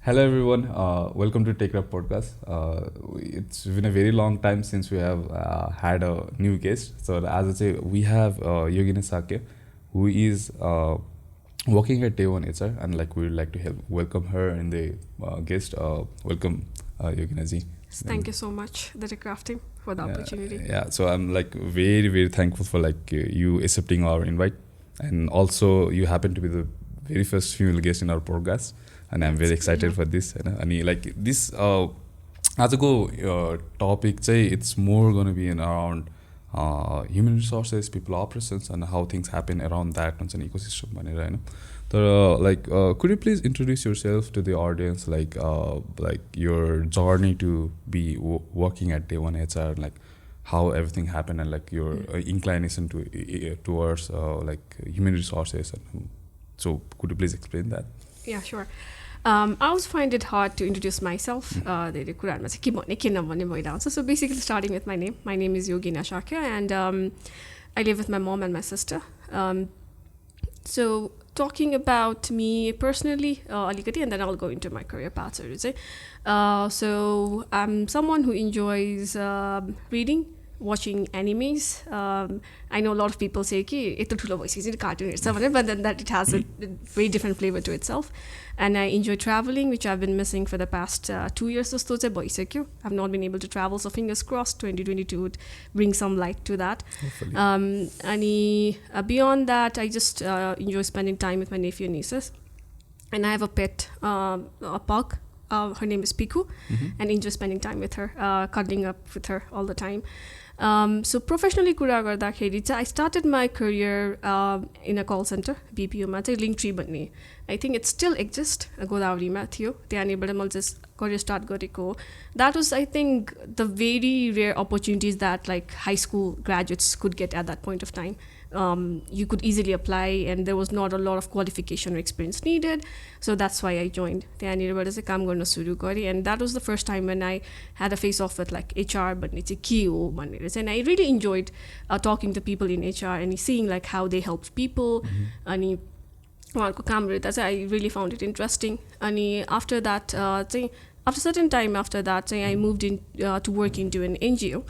Hello everyone, welcome to Take Up Podcast. It's been a very long time since we have had a new guest. So as I say, we have Yogina Sakya, who is working at Day One HR, and like we would like to help welcome her and the guest. Welcome, Yogina ji. Thank you so much, the Crafting, for the opportunity. Yeah, so I'm like very thankful for like you accepting our invite, and also you happen to be the very first female guest in our podcast. And I'm very excited for this. And like this, आजको topic चाहिँ it's more gonna be in around human resources, people operations, and how things happen around that हुन्छ नि ecosystem भनेर हैन. तर like could you please introduce yourself to the audience, like your journey to be working at Day One HR, like how everything happened, and like your inclination towards like human resources. And so could you please explain that? Yeah, sure. I always find it hard to introduce myself. धेरै कुराहरुमा चाहिँ के भन्ने के नभन्ने भइरहेको छ. So basically starting with my name. My name is Yogina Sakya, and I live with my mom and my sister. So talking about me personally, alikati, and then I'll go into my career path. So I'm someone who enjoys reading, watching animes. I know a lot of people say कि यत्रो ठुलो भइसकेपछि cartoon हेर्छ भनेर, but then that it has a very different flavor to itself. And I enjoy traveling, which I've been missing for the past 2 years जस्तो चाहिँ भइसक्यो. I've not been able to travel, so fingers crossed 2022 would bring some light to that. And beyond that, I just enjoy spending time with my nephew and nieces. And I have a pet, a pug. Her name is Piku, and enjoy spending time with her, cuddling up with her all the time. So professionally कुरा गर्दाखेरि चाहिँ I started my career in a call center, BPO मा चाहिँ Linktree भन्ने. I think it still exists, गोदावरीमा थियो. त्यहाँनिरबाट मैले just career start गरेको. That was, I think, the very rare opportunities that like high school graduates could get at that point of time. You could easily apply, and there was not a lot of qualification or experience needed. So that's why I joined. त्यहाँनिरबाट चाहिँ काम गर्न सुरु गरेँ, and that was the first time when I had a face off with like HR भन्ने चाहिँ के हो भनेर चाहिँ. And I really enjoyed talking to people in HR and seeing like how they helped people. अनि उहाँहरूको कामहरू त चाहिँ I really found it interesting. अनि after that चाहिँ after a certain time after that I moved in to work into an NGO,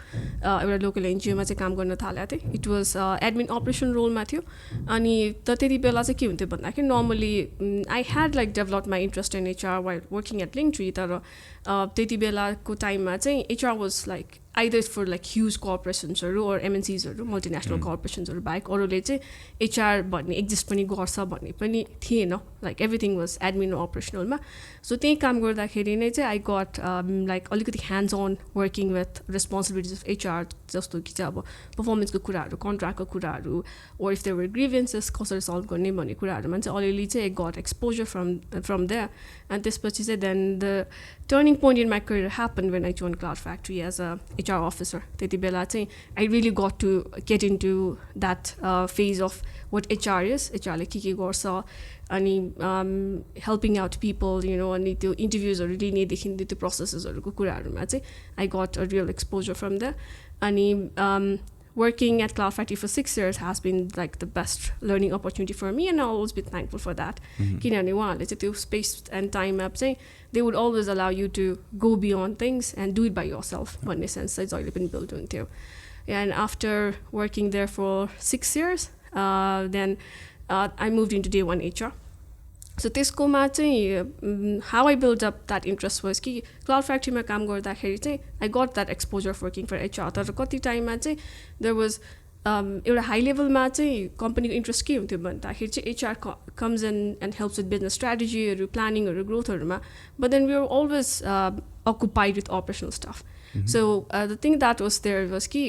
एउटा local NGO मा चाहिँ काम गर्न थालेको थिएँ. It was admin operation role मा थियो. अनि त्यति बेला चाहिँ के हुन्थ्यो भन्दाखेरि normally I had like developed my interest in HR while working at Linktree, तर त्यति बेलाको टाइममा चाहिँ HR was like either for like huge corporations or MNCs or multinational corporations or बाहेक अरूले चाहिँ HR भन्ने exist पनि गर्छ भन्ने पनि थिएन. Like everything was admin or operational मा. So त्यही काम गर्दाखेरि नै चाहिँ I got like अलिकति hands on working with responsibilities of HR, जस्तो कि चाहिँ अब performance को कुराहरू, contract को कुराहरू, or if there were grievances कसरी solve गर्ने भन्ने कुराहरूमा चाहिँ अलिअलि चाहिँ I got exposure from there. And त्यसपछि चाहिँ then the turning point in my career happened when I joined Cloud Factory as a HR officer. त्यति बेला चाहिँ I really got to get into that phase of what HR is. HR ले के गर्छ अनि helping out people, you know, अनि त्यो interviewsहरू लिनेदेखि त्यो processesहरूको कुराहरूमा चाहिँ I got a real exposure from there. अनि working at Cloud Factory for 6 years has been like the best learning opportunity for me, and I'll always be thankful for that. किनभने उहाँहरूले चाहिँ त्यो space and time up चाहिँ they would always allow you to go beyond things and do it by yourself भन्ने sense चाहिँ जहिले पनि build हुन्थ्यो. And after working there for 6 years, then I moved into Day One HR. So त्यसकोमा चाहिँ how I built up that interest was कि Cloud Factory मा काम गर्दाखेरि चाहिँ I got that exposure of working for HR. तर कति टाइममा चाहिँ there was एउटा हाई लेभलमा चाहिँ कम्पनीको इन्ट्रेस्ट के हुन्थ्यो भन्दाखेरि चाहिँ HR comes in and helps with business strategy, प्लानिङहरू, ग्रोथहरूमा, but then we were always occupied with operational stuff. So the thing that was there was कि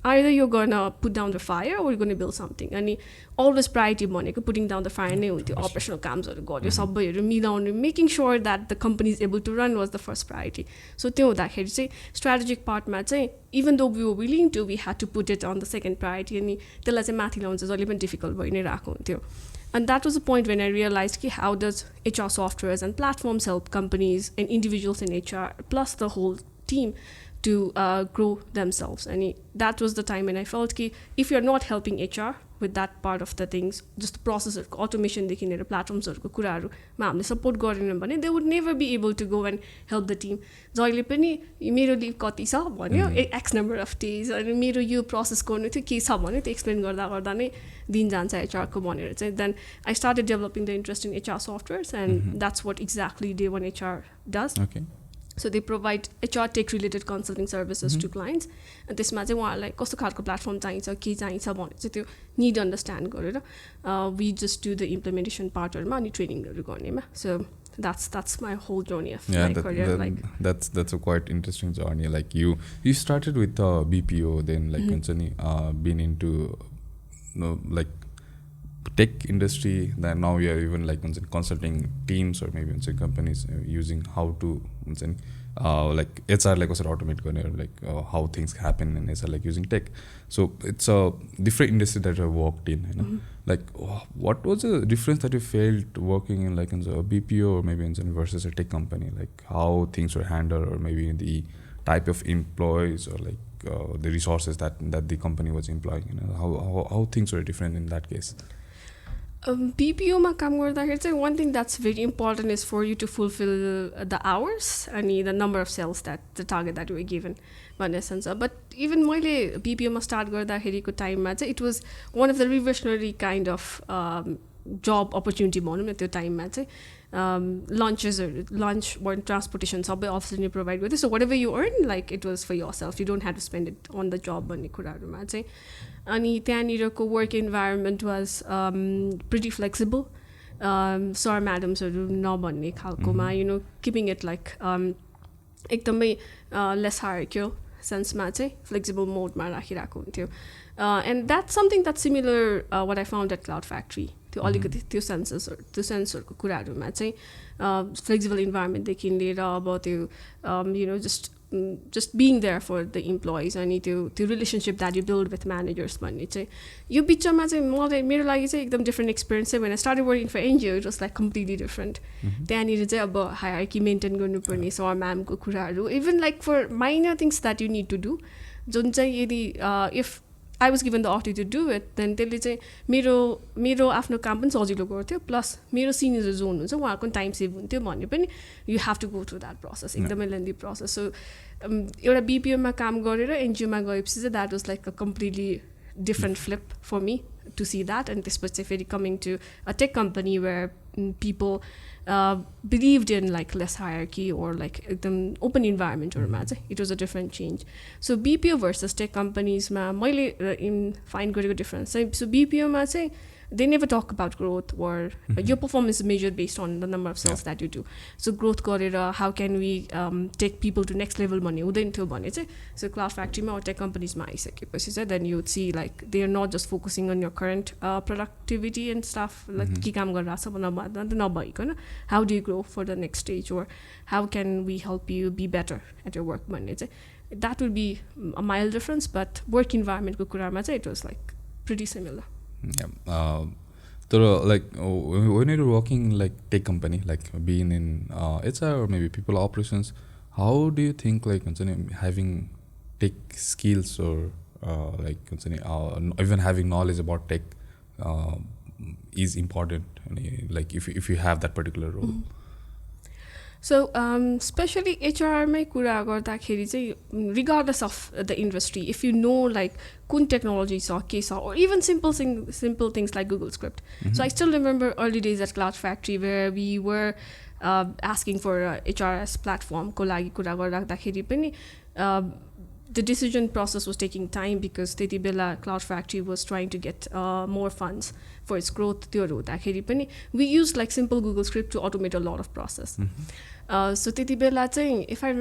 either you're gonna put down the fire or you're gonna build something. अनि always priority भनेको putting down the fire नै हुन्थ्यो. operational कामहरू गर्यो, सबैहरू मिलाउनु, making sure that the company is able to run was the first priority. So त्यो हुँदाखेरि चाहिँ strategic partमा चाहिँ even though we were willing to, we had to put it on the second priority. अनि त्यसलाई चाहिँ माथि ल्याउनु चाहिँ जहिले पनि difficult भइ नै रहेको हुन्थ्यो. And that was the point when I realized कि how does HR softwares and platforms help companies and individuals in HR plus the whole team to grow themselves. And that was the time when I felt कि if you're not helping HR with that part of the things, just processहरूको अटोमेसनदेखि लिएर प्लेटफर्म्सहरूको कुराहरूमा हामीले support गरेनौँ भने they would never be able to go and help the team. जहिले पनि मेरो leave कति छ भन्यो, एक्स नम्बर अफ डेज, अनि मेरो यो प्रोसेस गर्नु थियो के छ भन्यो, त्यो एक्सप्लेन गर्दा गर्दा नै दिन जान्छ एचआरको भनेर चाहिँ. Then I started developing the interest in HR softwares and that's what exactly the one HR does. So they provide HR tech related consulting services to clients. And त्यसमा चाहिँ उहाँहरूलाई कस्तो खालको प्लेटफर्म चाहिन्छ, के चाहिन्छ भने चाहिँ त्यो निड अन्डरस्ट्यान्ड गरेर we just do the implementation पार्टहरुमा अनि ट्रेनिङहरु गर्नेमा. So that's my whole journey of my career. That's a quite interesting journey. Like you started with BPO, then like been into like tech industry, then now you are even like consulting teams or maybe companies using how to like HR like automate like how things happen in HR like using tech. So it's a different industry that I worked in, you know. Like what was the difference that you felt working in like in a BPO or maybe in versus a tech company, like how things were handled or maybe the type of employees or like the resources that the company was employing, you know, how things were different in that case? BPOमा काम गर्दाखेरि चाहिँ one thing that's very important is for you to fulfill the hours अनि the number of sales that the target that you were given भन्ने sense. But even मैले BPOमा start गर्दाखेरिको टाइममा चाहिँ it was one of the revolutionary kind of job opportunity भनौँ न. त्यो टाइममा चाहिँ lunch or transportation सबै अफिसले प्रोभाइड गर्थ्यो. So whatever you earn, like it was for yourself, you don't have to spend it on the job भन्ने कुराहरूमा चाहिँ. अनि त्यहाँनिरको work environment was pretty flexible. Sir म्याडम्सहरू नभन्ने खालकोमा, you know, keeping it like एकदमै लेस हायरक्यो सेन्समा चाहिँ फ्लेक्सिबल मोडमा राखिरहेको हुन्थ्यो. And that's something that similar what I found at Cloud Factory. त्यो अलिकति त्यो सेन्सहरूको कुराहरूमा चाहिँ फ्लेक्सिबल इन्भाइरोमेन्टदेखि लिएर अब त्यो you know just being there for the employees अनि त्यो relationship that you build with managers भन्ने चाहिँ यो बिचमा चाहिँ मलाई मेरो लागि चाहिँ एकदम डिफ्रेन्ट एक्सपिरियन्स चाहिँ when I started working for NGO it was like completely different. त्यहाँनिर चाहिँ अब हायरार्की मेन्टेन गर्नुपर्ने सर म्यामको कुराहरू, even like for minor things that you need to do, जुन चाहिँ यदि if I was given the opportunity to do it, then त्यसले चाहिँ मेरो आफ्नो काम पनि सजिलो गर्थ्यो, प्लस मेरो सिनियर जो हुनुहुन्छ उहाँको टाइम सेभ हुन्थ्यो भन्ने पनि you have to go through that process, एकदमै लेन्दी प्रोसेस. सो एउटा बिपिओमा काम गरेर एनजिओमा गएपछि चाहिँ that was like a completely different flip for me to see that. अनि त्यसपछि फेरि coming to a tech company where people believed in like less hierarchy or like open environment or it was a different change. So BPO versus tech companies ma in find great difference. So BPO ma say they never talk about growth or your performance is measured based on the number of sales that you do. So growth garera, how can we take people to next level money hudain thyo bhane chai. So cloud factory ma or tech companies ma aisikeपछि चाहिँ then you would see like they are not just focusing on your current productivity and stuff like के काम गरिरहेछ भन्दा नभइकन how do you grow for the next stage or how can we help you be better at your work भन्ने चाहिँ that would be a mild difference, but work environment को कुरामा चाहिँ it was like pretty similar. Yeah. So like when you're working like tech company, like being in HR or maybe people operations, how do you think like having tech skills or like even having knowledge about tech is important, like if you have that particular role? So especially HR मै कुरा गर्दाखेरि चाहिँ regardless of the industry, if you know like कुन technology छ के छ, or even simple things like Google Script. So I still remember early days at Cloud Factory where we were asking for a HRS platform को लागि कुरा गर्दाखेरि पनि the decision process was taking time because त्यति बेला Cloud Factory was trying to get more funds for its growth. त्यो हुँदाखेरि पनि we used like simple Google Script to automate a lot of process. So त्यति बेला चाहिँ if I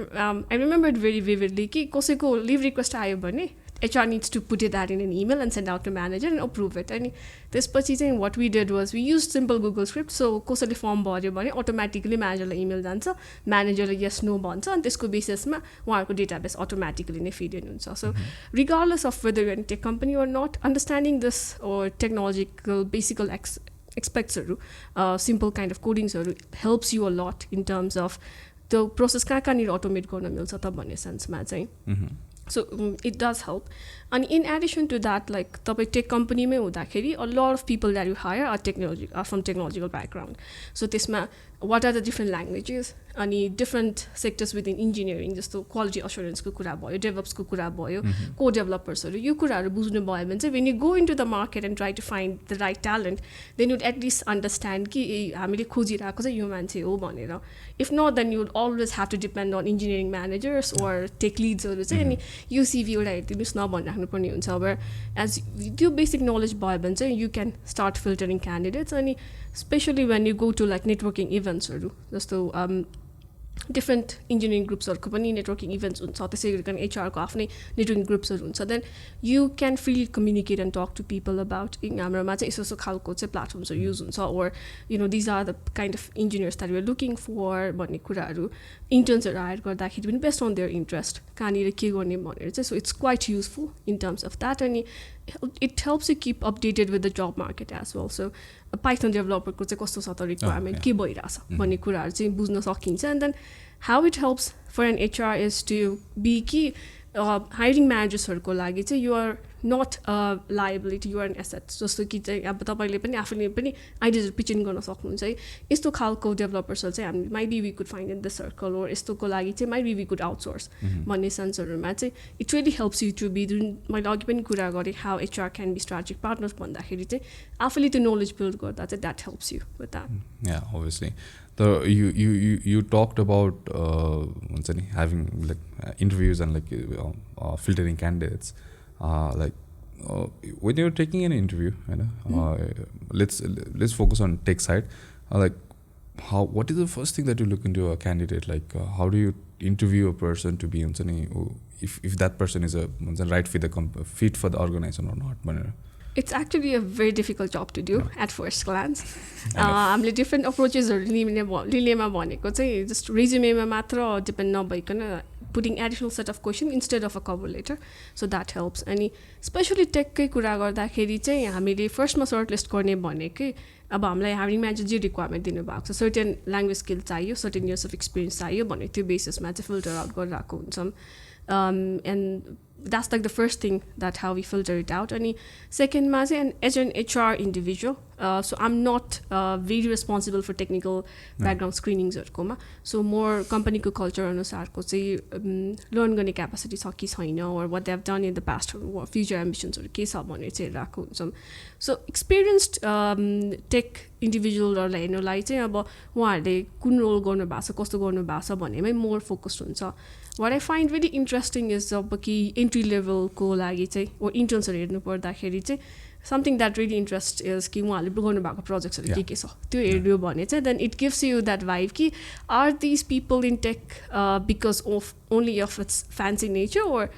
remember it very vividly कि कसैको leave request आयो भने HR needs to put that in an email and send out to manager and approve it. And त्यसपछि चाहिँ what we did was we used simple Google Script. So कसैले form भर्यो भने automatically managerलाई email जान्छ, managerले yes no भन्छ अनि त्यसको बेसिसमा उहाँहरूको database automatically नै feed in हुन्छ. So regardless of whether you're in a tech company or not, understanding this or technological basic aspects simple kind of codings helps you a lot in terms of the process कहाँनिर automate गर्न मिल्छ त भन्ने सेन्समा चाहिँ. So it does help. And in addition to that, like तपाईँ take कम्पनीमै हुँदाखेरि a lot of people that you hire are from technological background. So त्यसमा what are the different languages अनि different sectors within engineering जस्तो quality assurance को कुरा भयो, DevOps को कुरा भयो, co-developersहरू यो कुराहरू बुझ्नु भयो भने चाहिँ when you go into the market and try to find the right talent, then you'd at least understand कि हामीले खोजिरहेको चाहिँ यो मान्छे हो भनेर. If not, then you would always have to depend on engineering managers or tech leadsहरू चाहिँ अनि यो CV एउटा हेरिदिनुहोस् न भनिराख्नुपर्ने हुन्छ. Where as त्यो basic knowledge भयो भने चाहिँ you can start filtering candidates अनि especially when you go to like networking eventsहरू जस्तो different engineering ग्रुप्सहरूको पनि नेटवर्किङ इभेन्ट्स हुन्छ त्यसै गरिकन एचआरको आफ्नै नेटवर्किङ ग्रुप्सहरू हुन्छ then you can freely communicate and talk to people about हाम्रोमा चाहिँ यस्तो यस्तो खालको चाहिँ प्लेटफर्म्सहरू युज हुन्छ or you know these are the kind of engineers that we are looking for भन्ने कुराहरू इन्टर्न्सहरू हायर गर्दाखेरि पनि बेस्ट अन देयर इन्ट्रेस्ट कहाँनिर के गर्ने भनेर चाहिँ so it's quite useful in terms of that अनि it helps you keep updated with the job market as well. So Python developer को चाहिँ कस्तो छ त रिक्वायरमेन्ट के भइरहेछ भन्ने कुराहरू चाहिँ बुझ्न सकिन्छ. And then how it helps for an HR is to be कि hiring managersहरूको लागि चाहिँ you are not a liability, you are an asset. जस्तो कि चाहिँ अब तपाईँले पनि आफूले पनि आइडियाजहरू पिचिङ गर्न सक्नुहुन्छ है यस्तो खालको डेभलपर्सहरू चाहिँ हामी maybe we could find in the circle or यस्तोको लागि चाहिँ माइबी वी कुड आउटसोर्स भन्ने सेन्सहरूमा चाहिँ it really helps you to be जुन मैले अघि पनि कुरा गरेँ how HR can be strategic partners भन्दाखेरि चाहिँ आफूले त्यो नलेज बिल्ड गर्दा चाहिँ that helps you with that. Yeah obviously you talked about हुन्छ नि having like interviews and like filtering candidates like when you're taking an interview you know let's focus on tech side like what is the first thing that you look into a candidate like how do you interview a person to be हुन्छ नि if that person is a right fit for the organization or not भनेर. It's actually a very difficult job to do at first glance. हामीले different अप्रोचेसहरू लिनेमा भनेको चाहिँ just रेज्युमेमा मात्र डिपेन्ड नभइकन putting additional set of question instead of a cover letter so that helps. अनि स्पेसली टेककै कुरा गर्दाखेरि चाहिँ हामीले फर्स्टमा सर्ट लिस्ट गर्ने भनेकै अब हामीलाई हायरिङ म्यानेजर जे रिक्वायरमेन्ट दिनुभएको छ सर्टेन ल्याङ्ग्वेज स्किल चाहियो सर्टेन इयर्स अफ एक्सपिरियन्स चाहियो भने त्यो बेसिसमा चाहिँ फिल्टर आउट गरिरहेको हुन्छौँ. And that's like the first thing that how we filter it out. And second as an HR individual, so I'm not very responsible for technical background screenings so more company ko culture anusar ko चाहिँ learn गर्ने capacity छ कि छैन or what they have done in the past or future ambitions or के छ भनेर चाहिँ हेरेको हुन्छौँ. So experienced tech इन्डिभिजुअलहरूलाई हेर्नुलाई चाहिँ अब उहाँहरूले कुन रोल गर्नु भएको छ कस्तो गर्नु भएको छ भन्नेमै मोर फोकस्ड हुन्छ. What I find very interesting is अब कि एन्ट्री लेभलको लागि चाहिँ ओ इन्टर्न्सहरू हेर्नु पर्दाखेरि चाहिँ something that really interest is कि उहाँहरूले गर्नुभएको प्रोजेक्ट्सहरू के छ त्यो हेर्यो भने चाहिँ then it gives you that vibe कि are these people in tech because of only of its fancy nature or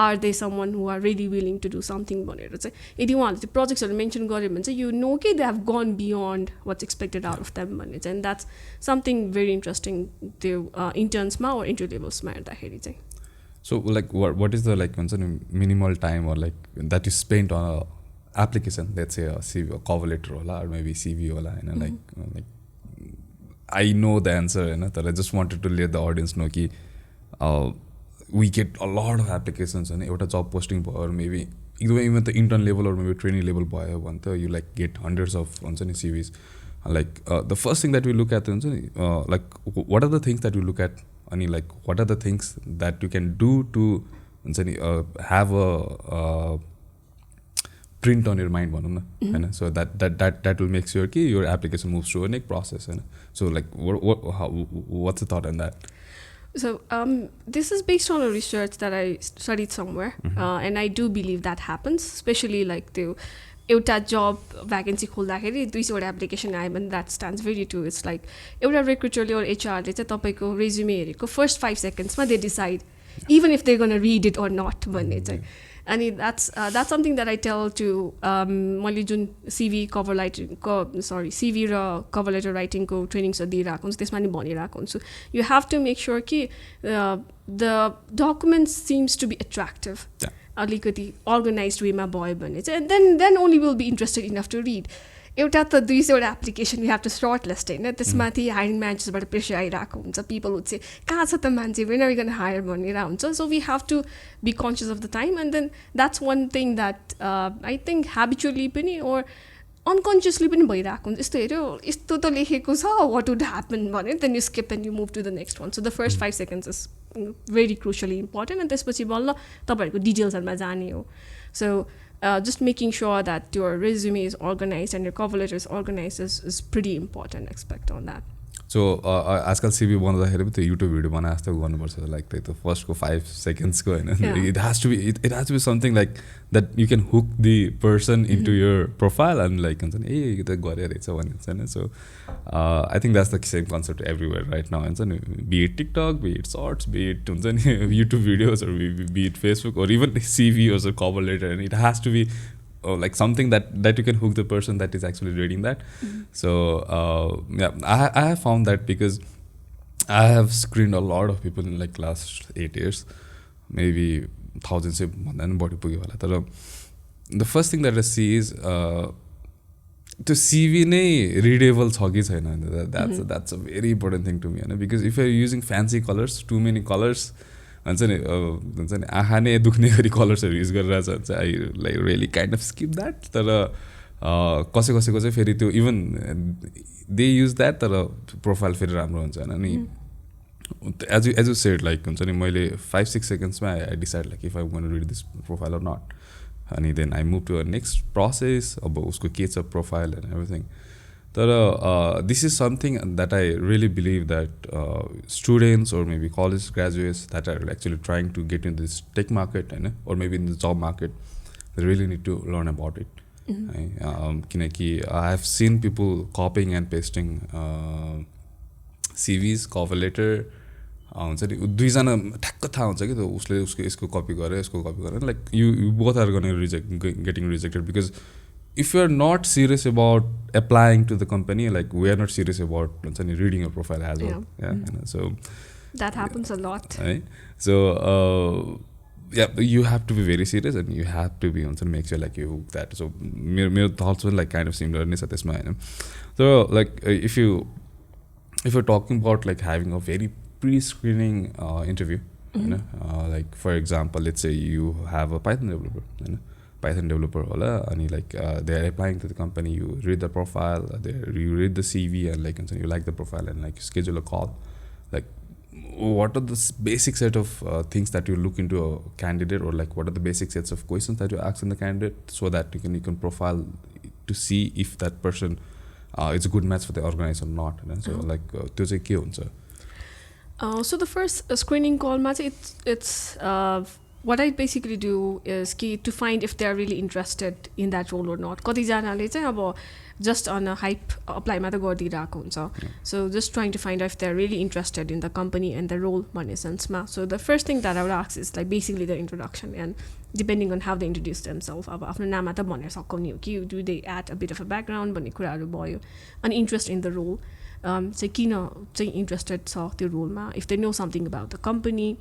are they someone who are really willing to do something भनेर चाहिँ यदि उहाँहरूले त्यो प्रोजेक्ट्सहरू मेन्सन गर्यो भने चाहिँ यु नो कि they have gone beyond what's expected out of them भन्ने चाहिँ द्याट्स समथिङ भेरी इन्ट्रेस्टिङ त्यो इन्टर्न्समा वा इन्ट्री लेभल्समा हेर्दाखेरि चाहिँ. So like what is the like minimal time or like that you spent on a application, let's say a CV or cover letter or maybe CV or like I know the answer but I just wanted to let the audience know ki we get a lot of applications and a job posting or maybe even the intern level or maybe training level boy you like get hundreds of CVs like the first thing that we look at like what are the things that we look at and like what are the things that you can do to have a print on your mind so that will make sure ki your application moves through a next process so like what's the thought on that? So this is based on a research that I studied somewhere and I do believe that happens especially like the एउटा job vacancy खोल्दाखेरि 200 application आयो भने that stands very true. It's like एउटा रिक्रुटरले or HRले चाहिँ तपाईँको resume हेरेको first 5 सेकेन्ड्समा they decide even if they're going to read it or not भन्ने चाहिँ. अनि that's something that I tell to मैले जुन CV CV र cover letter writing को ट्रेनिङ्सहरू दिइरहेको हुन्छ त्यसमा नि भनिरहेको हुन्छु you have to make sure कि the document seems to be attractive अलिकति organized वेमा भयो भने चाहिँ then only will be interested enough to read. एउटा त 200 application you have to shortlist होइन त्यसमाथि हायरिङ म्यानेजर्सबाट प्रेसर आइरहेको हुन्छ पिपल वुड से कहाँ छ त मान्छे when are we gonna hire भनेर हुन्छ so we have to be conscious of the time and then that's one thing that I think habitually पनि ओर अनकन्सियसली पनि भइरहेको हुन्छ यस्तो हेऱ्यो यस्तो त लेखेको छ वाट वुड ह्यापन भने then you skip and you move to the next one so the first 5 seconds is very crucially important अनि त्यसपछि बल्ल तपाईँहरूको डिटेल्सहरूमा जाने हो so just making sure that your resume is organized and your cover letter is organized is pretty important aspect on that. So आजकल CV बनाउँदाखेरि पनि त्यो युट्युब भिडियो बनाए जस्तो गर्नुपर्छ लाइक त्यो फर्स्टको 5 secondsको होइन it has to be something like that you can hook the person into your profile and like हुन्छ नि ए यो त गरेर रहेछ भन्ने हुन्छ होइन so I think that's the same concept everywhere right now हुन्छ नि be it TikTok, be it shorts, be it हुन्छ नि YouTube videos or be it Facebook or even CV or cover letter and it has to be like something that you can hook the person that is actually reading that. So yeah, I have found that because I have screened a lot of people in like last 8 years, maybe thousands of body pugi wala. Tara the first thing that I see is to CV नै readable छ कि छैन that's a very important thing to me because if you're using fancy colors, too many colors हुन्छ नि आँखा नै दुख्ने गरी कलर्सहरू युज गरिरहेछ हुन्छ I like really kind of skip that तर कसैको चाहिँ फेरि त्यो इभन दे युज द्याट तर प्रोफाइल फेरि राम्रो हुन्छ होइन अनि एज यु सेड लाइक हुन्छ नि मैले 5-6 secondsमा I decide like if I want to read this profile or not अनि then I move to a next process अब उसको के छ प्रोफाइल एन्ड एभ्रिथिङ तर this is something that I really believe that students or maybe college graduates that are actually trying to get into this tech market or maybe in the job market, they really need to learn about it. Kinaki I have seen people copying and pasting CVs, cover letter हुन्छ नि दुईजना ठ्याक्क थाहा हुन्छ कि त्यो उसले उसको यसको कपी गरेर यसको कपी गरेर like you both are gonna getting rejected because if you're not serious about applying to the company, like we are not serious about reading your profile as well. So that happens a lot. Right? So yeah, you have to be very serious and you have to be make sure like you hook that. So my thoughts were like kind of similar. So like if you're talking about like having a very pre-screening interview, like for example, let's say you have a Python developer, Python developer hola and like they are applying to the company, you read the profile, you read the CV and like you like the profile and like you schedule a call. Like what are the basic set of things that you look into a candidate or like what are the basic sets of questions that you ask in the candidate so that you can profile to see if that person is a good match for the organization or not. So like त्यो चाहिँ के हुन्छ? So the first screening call ma it's what I basically do is to find if they are really interested in that role or not. कतिजनाले चाहिँ अब just on a hype apply मात्र गरिदिरहेको हुन्छ. So just trying to find out if they are really interested in the company and the role भन्ने सेन्समा. So the first thing that I would ask is like basically the introduction and depending on how they introduce themselves. अब आफ्नो नाम मात्र भनेर सकाउने हो कि do they add a bit of a background भन्ने कुराहरू भयो. An interest in the role. चाहिँ किन चाहिँ interested छ त्यो रोलमा. If they know something about the company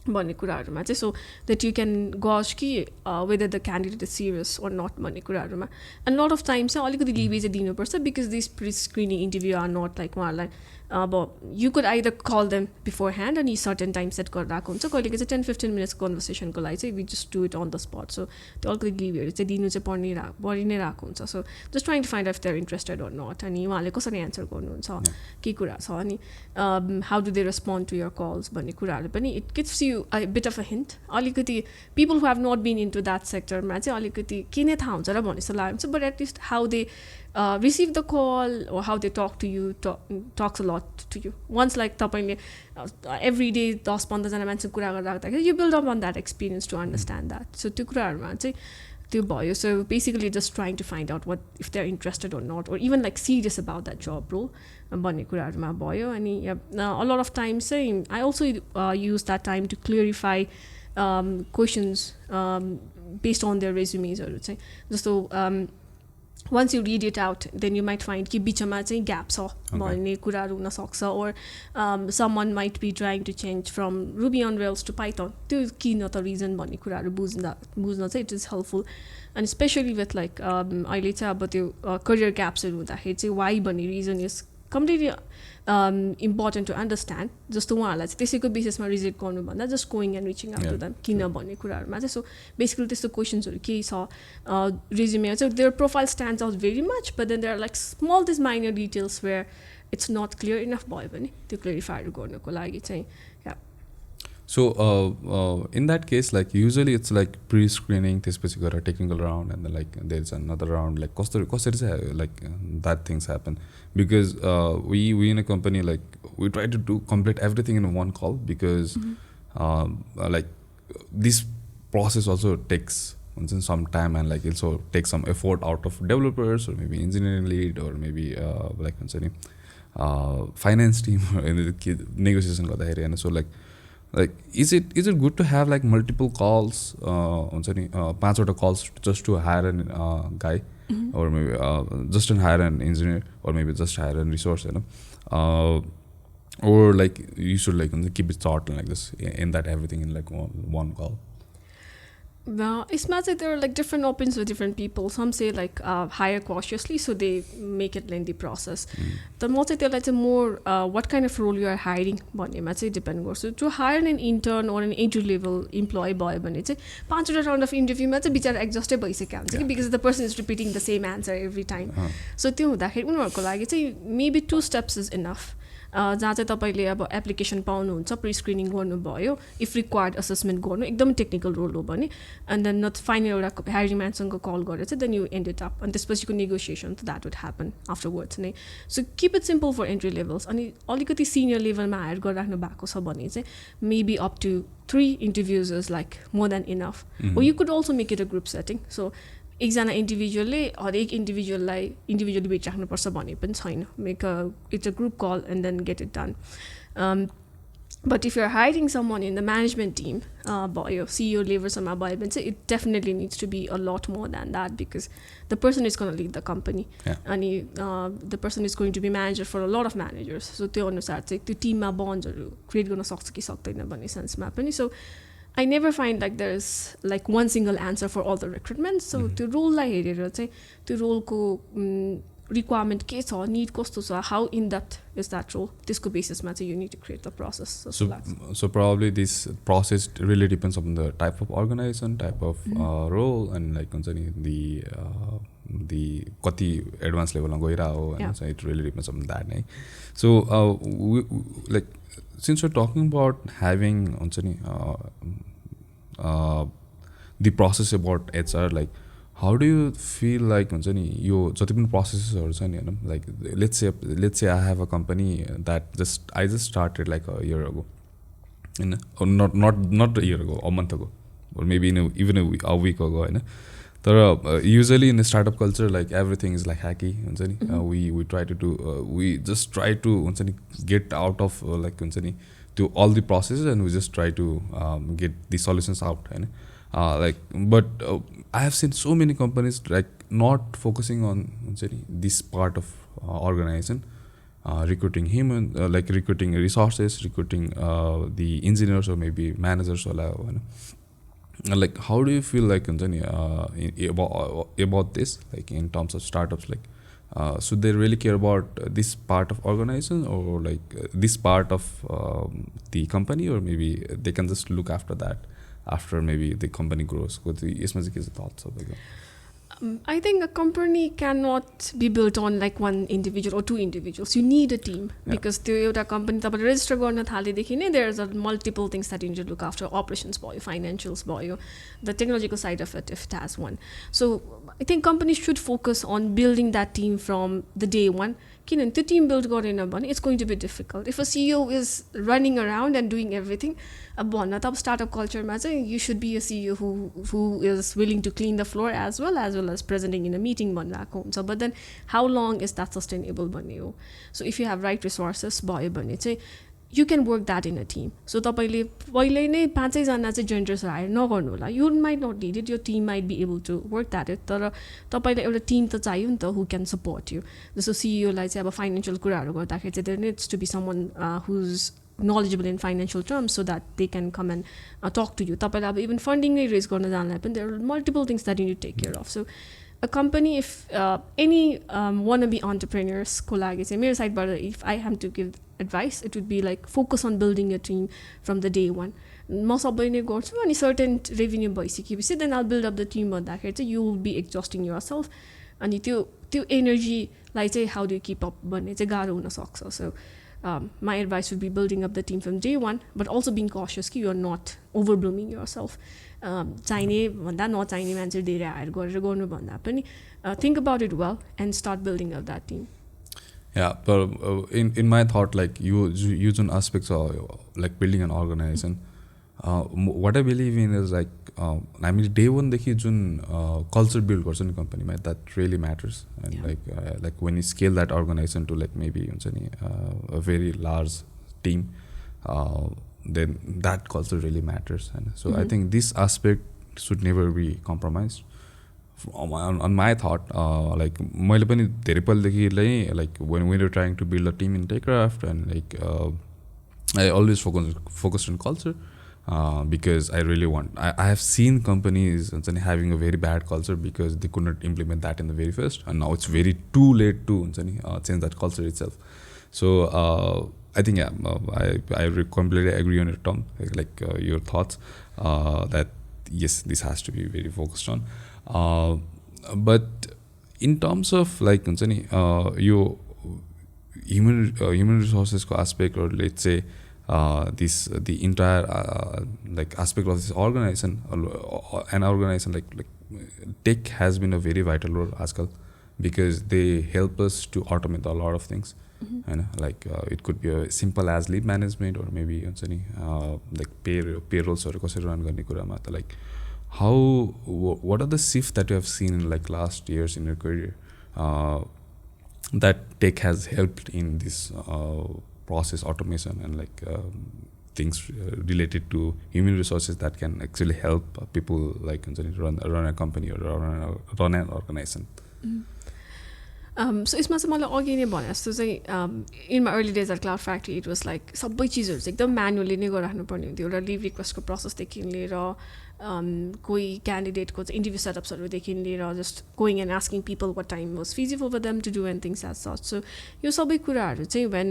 भन्ने कुराहरूमा चाहिँ so that you can gauge कि whether the candidate is serious or not भन्ने कुराहरूमा एन्ड लट अफ टाइम चाहिँ अलिकति लिभे चाहिँ दिनुपर्छ because this pre screening interview are not like उहाँहरूलाई अब you could either call them beforehand अनि सर्टेन टाइम सेट गरिरहेको हुन्छ कहिलेको चाहिँ 10-15 मिनट्स कन्भर्सेसनको लागि चाहिँ we just do it on the spot so त्यो अलिकति लिभहरू चाहिँ दिनु चाहिँ परि नै रहेको हुन्छ so just trying to find out they're interested or not अनि उहाँले कसरी एन्सर गर्नुहुन्छ के कुरा छ अनि how do they respond to your calls भन्ने कुराहरू पनि it gives you a bit of a hint अलिकति people who have not been into that सेक्टरमा चाहिँ अलिकति के नै थाहा हुन्छ र भन्ने जस्तो लागेको छ but at least how they receive the call or how they talk to you talks a lot to you once like तपाईले every day 10-15 जना मान्छे कुरा गरिराख्दाखेरि you build up on that experience to understand that so त्यो कुराहरुमा चाहिँ त्यो भयो so basically just trying to find out what if they're interested or not or even like serious about that job role भन्ने कुराहरुमा भयो अनि a lot of times I also use that time to clarify questions based on their resumes हरु चाहिँ जस्तो once you read it out, then you might find कि बिचमा चाहिँ gap छ भन्ने कुराहरू हुन सक्छ, or someone might be trying to change from Ruby on Rails to Python. त्यो किन त reason भन्ने कुराहरू बुझ्न चाहिँ it is helpful, and especially with like अहिले चाहिँ अब त्यो career gaps-हरू हुँदाखेरि चाहिँ why भन्ने reason is completely important to understand. जस्तो उहाँहरूलाई चाहिँ त्यसैको बेसिसमा रिजेक्ट गर्नुभन्दा just going and reaching out to them किन भन्ने कुराहरूमा चाहिँ. सो बेसिकली त्यस्तो क्वेसन्सहरू केही छ रिज्युमेमा चाहिँ their profile stands out very much, but then there are like small this minor details where it's not clear enough भयो भने त्यो क्लियरिफाईहरू गर्नको लागि चाहिँ. So in that case, like usually it's like pre-screening, त्यसपछि गएर technical round, and then like there's another round. Like कसरी चाहिँ like that things happen, because we in a company like we try to do complete everything in one call, because like this process also takes some time, and like also takes some effort out of developers, or maybe engineering lead, or maybe like finance team negotiation गर्दाखेरि. And so like is it good to have like multiple calls, हुन्छ नि 5वटा calls just to hire an guy, or maybe just to hire an engineer, or maybe just hire a resource, you know, or like you should like keep it short and like this, in that everything in like one call? यसमा चाहिँ there are like different opinions with different people. Some say like hire cautiously, so they make it lengthy process. तर म चाहिँ त्यसलाई चाहिँ more what kind of role you are hiring भन्नेमा चाहिँ depend गर्छु. To hire an intern or an entry level employee भयो भने चाहिँ 5वटा राउन्ड अफ इन्टरभ्यूमा चाहिँ बिचारा एक्जस्टै भइसक्यो हुन्छ कि, because the person is repeating the same answer every time. So त्यो हुँदाखेरि उनीहरूको लागि चाहिँ मेबी 2 steps इज इनफ, जहाँ चाहिँ तपाईँले अब एप्लिकेसन पाउनुहुन्छ, प्रि स्क्रिनिङ गर्नुभयो, इफ रिक्वायर्ड असेसमेन्ट गर्नु, एकदम टेक्निकल रोल हो भने, एन्ड देन नट फाइनल एउटा हायरिङ म्यानसँग कल गरेर चाहिँ then you end it up, अनि त्यसपछिको नेगोसिएसन त द्याट वुड ह्यापन आफ्टरवर्ड्स नै. So keep it simple for entry levels. अनि अलिकति सिनियर लेभलमा हायर गरिराख्नु भएको छ भने चाहिँ maybe up to 3 interviews is like more than enough. or you could also make it a group setting. So एकजना इन्डिभिजुअलले हरेक इन्डिभिजुअललाई इन्डिभिजुअली भेटिराख्नुपर्छ भन्ने पनि छैन. Make it's a group call and then get it done. But if you're hiring someone in the management team भयो, CEO लेभलसम्म भयो भने चाहिँ it definitely needs to be a lot more than that, because the person is going to lead the company, अनि the person is going to be manager for a lot of managers. So त्यो अनुसार चाहिँ त्यो टिममा बन्ड्सहरू create गर्न सक्छ कि सक्दैन भन्ने सेन्समा पनि. So I never find like there's like one single answer for all the recruitments. So त्यो रोललाई हेरेर चाहिँ त्यो रोलको requirement के छ, need कस्तो छ, how in depth is that role, त्यसको बेसिसमा चाहिँ you need to create the process. So probably this process really depends on the type of organization, type of role, and like हुन्छ नि the कति advance लेभलमा गइरहेको हो, and it really depends on that नै. So like since we're talking about having the process about HR, like how do you feel like यो जति पनि processes छ नि, like let's say I have a company that I just started like a year ago, or not a year ago, a month ago, or maybe even a week ago, तर usually in a startup culture like everything is like hacky, we try to do we just try to get out of like to all the processes, and we just try to get the solutions out, like but I have seen so many companies like not focusing on this part of organization, recruiting human like recruiting resources, recruiting the engineers or maybe managers, like how do you feel like about this, like in terms of startups, like should they really care about this part of organization, or like this part of the company, or maybe they can just look after that after maybe the company grows? यसमा चाहिँ के छ thoughts तपाईँको? I think a company cannot be built on like one individual or 2 individuals. You need a team, because त्यो एउटा company तपाईले register गर्न थालेदेखि नै there's multiple things that you need to look after. Operations भयो, financials भयो, the technological side of it if it has one. So I think companies should focus on building that team from the day one. किनभने त्यो team build गरेन भने it's going to be difficult. If a CEO is running around and doing everything, अब भन्न त अब startup कल्चरमा चाहिँ you should be a CEO who is willing to clean the floor as well as presenting in a meeting भनिरहेको हुन्छ. But then how long is that sustainable भन्ने हो. So if you have right resources भयो भने चाहिँ you can work that in a team. So तपाईँले पहिले नै 5जना चाहिँ जेन्डर्स हायर नगर्नु होला. You might not need it, your team might be able to work that it, तर तपाईँलाई एउटा टिम त चाहियो नि त who can support you. जस्तो CEO लाई चाहिँ अब फाइनेन्शियल कुराहरू गर्दाखेरि चाहिँ there needs to be someone who's knowledgeable in financial terms so that they can come and talk to you. तपाईँले अब even funding नै raise गर्न जानलाई पनि there are multiple things that you need to take care of. So a company, if any wannabe entrepreneurs को लागि चाहिँ मेरो साइडबाट if I have to give advice, it would be like focus on building your team from the day one. म सबै नै गर्छु अनि certain revenue भइसकेपछि then I'll build up the team भन्दाखेरि चाहिँ you will be exhausting yourself अनि त्यो एनर्जीलाई चाहिँ how do you keep up भन्ने चाहिँ गाह्रो हुन सक्छ. So my advice would be building up the team from day one, but also being cautious कि you are not overblooming yourself. चाहिने भन्दा नचाहिने मान्छे धेरै हायर गरेर गर्नु भन्दा पनि think about it well and start building up that team. Yeah, but in my thought, like you use an aspects of like building an organization. What I believe in is like I mean day one देखि जुन culture build गर्छ नि company मा, that really matters. And like when you scale that organization to like maybe हुन्छ नि a very large team, then that culture really matters. And so I think this aspect should never be compromised. On my thought, like मैले पनि धेरै पल्टदेखि like when we were trying to build a team in Techcraft, and like I always focused on culture because I really want. I have seen companies having a very bad culture because they could not implement that in the very first, and now it's very too late to change that culture itself. So I think I completely agree on your term, like your thoughts that yes, this has to be very focused on. But in terms of like your human resources aspect, or let's say the entire like aspect of this organization, an organization like tech has been a very vital role askal, because they help us to automate a lot of things. And like it could be as simple as lead management, or maybe like payrolls or कसरी run गर्ने कुरामा त like what are the shifts that you have seen in like last years in your career that tech has helped in this process automation and like things related to human resources that can actually help people like run a company or run an organization? So यसमा चाहिँ मलाई अघि नै भने जस्तो चाहिँ in my early days at Cloud Factory, it was like सबै चिजहरू चाहिँ एकदम म्यानुअली नै गरिराख्नु पर्ने हुन्थ्यो. एउटा लिभ रिक्वेस्टको प्रोसेसदेखि लिएर कोही क्यान्डिडेटको चाहिँ इन्टरभ्यू सेटअप्सहरूदेखि लिएर just going and asking people what time was feasible for them to do and things as such. So यो सबै कुराहरू चाहिँ when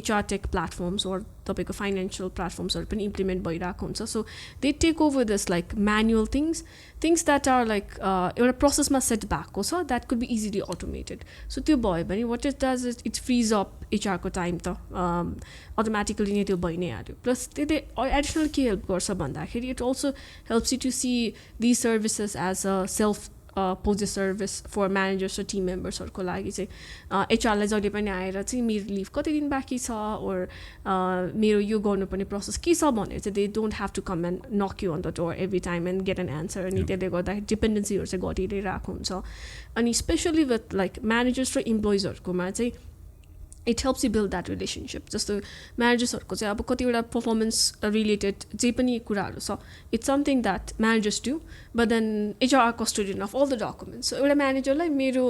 HR tech platforms or तपाईँको फाइनेन्सियल प्लेटफर्म्सहरू पनि इम्प्लिमेन्ट भइरहेको हुन्छ. So they take over this like manual things that are like एउटा प्रोसेसमा सेट भएको छ that could be easily automated. So त्यो भयो भने what it does it frees up HRको time त अटोमेटिकली नै त्यो भइ नै हाल्यो. प्लस त्यसले एडिसनल के हेल्प गर्छ भन्दाखेरि it also helps you to see these services as a self-posed service for managers or team members or लागि चाहिँ HRलाई जहिले पनि आएर चाहिँ मेरो लिभ कति दिन बाँकी छ or मेरो यो गर्नुपर्ने प्रोसेस के छ भनेर चाहिँ they don't have to come and knock you on the door every time and get an answer. अनि त्यसले गर्दाखेरि डिपेन्डेन्सीहरू चाहिँ घटिरहेको हुन्छ. अनि स्पेसली विथ लाइक म्यानेजर्स र इम्प्लोइजहरूकोमा चाहिँ it helps you build that relationship. जस्तो म्यानेजर्सहरूको चाहिँ अब कतिवटा पर्फर्मेन्स रिलेटेड जे पनि कुराहरू छ, it's something that managers do, but then HR are custodian of all the documents. So एउटा म्यानेजरलाई मेरो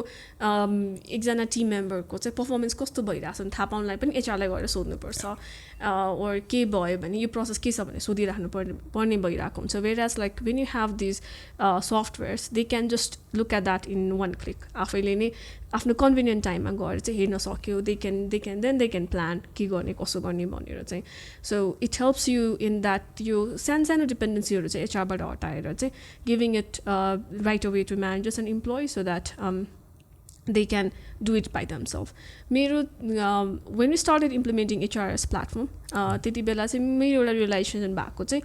एकजना टिम मेम्बरको चाहिँ पर्फर्मेन्स कस्तो भइरहेको छ थाहा पाउनलाई पनि HRलाई गएर सोध्नुपर्छ. ओर के भयो भने यो प्रोसेस के छ भनेर सोधिराख्नु पर्ने भइरहेको हुन्छ. Whereas like when you have these softwares they can just look at that in one click. आफैले नै आफ्नो कन्भिनियन्ट टाइममा गएर चाहिँ हेर्न सक्यो. दे क्यान प्लान के गर्ने कसो गर्ने भनेर चाहिँ. So it helps you in that यो सानो डिपेन्डेन्सीहरू चाहिँ HRबाट हटाएर चाहिँ giving it right away to managers and employees so that they can do it by themselves. मेरो when we started implementing HRS platform त्यति बेला चाहिँ मेरो एउटा realization भएको चाहिँ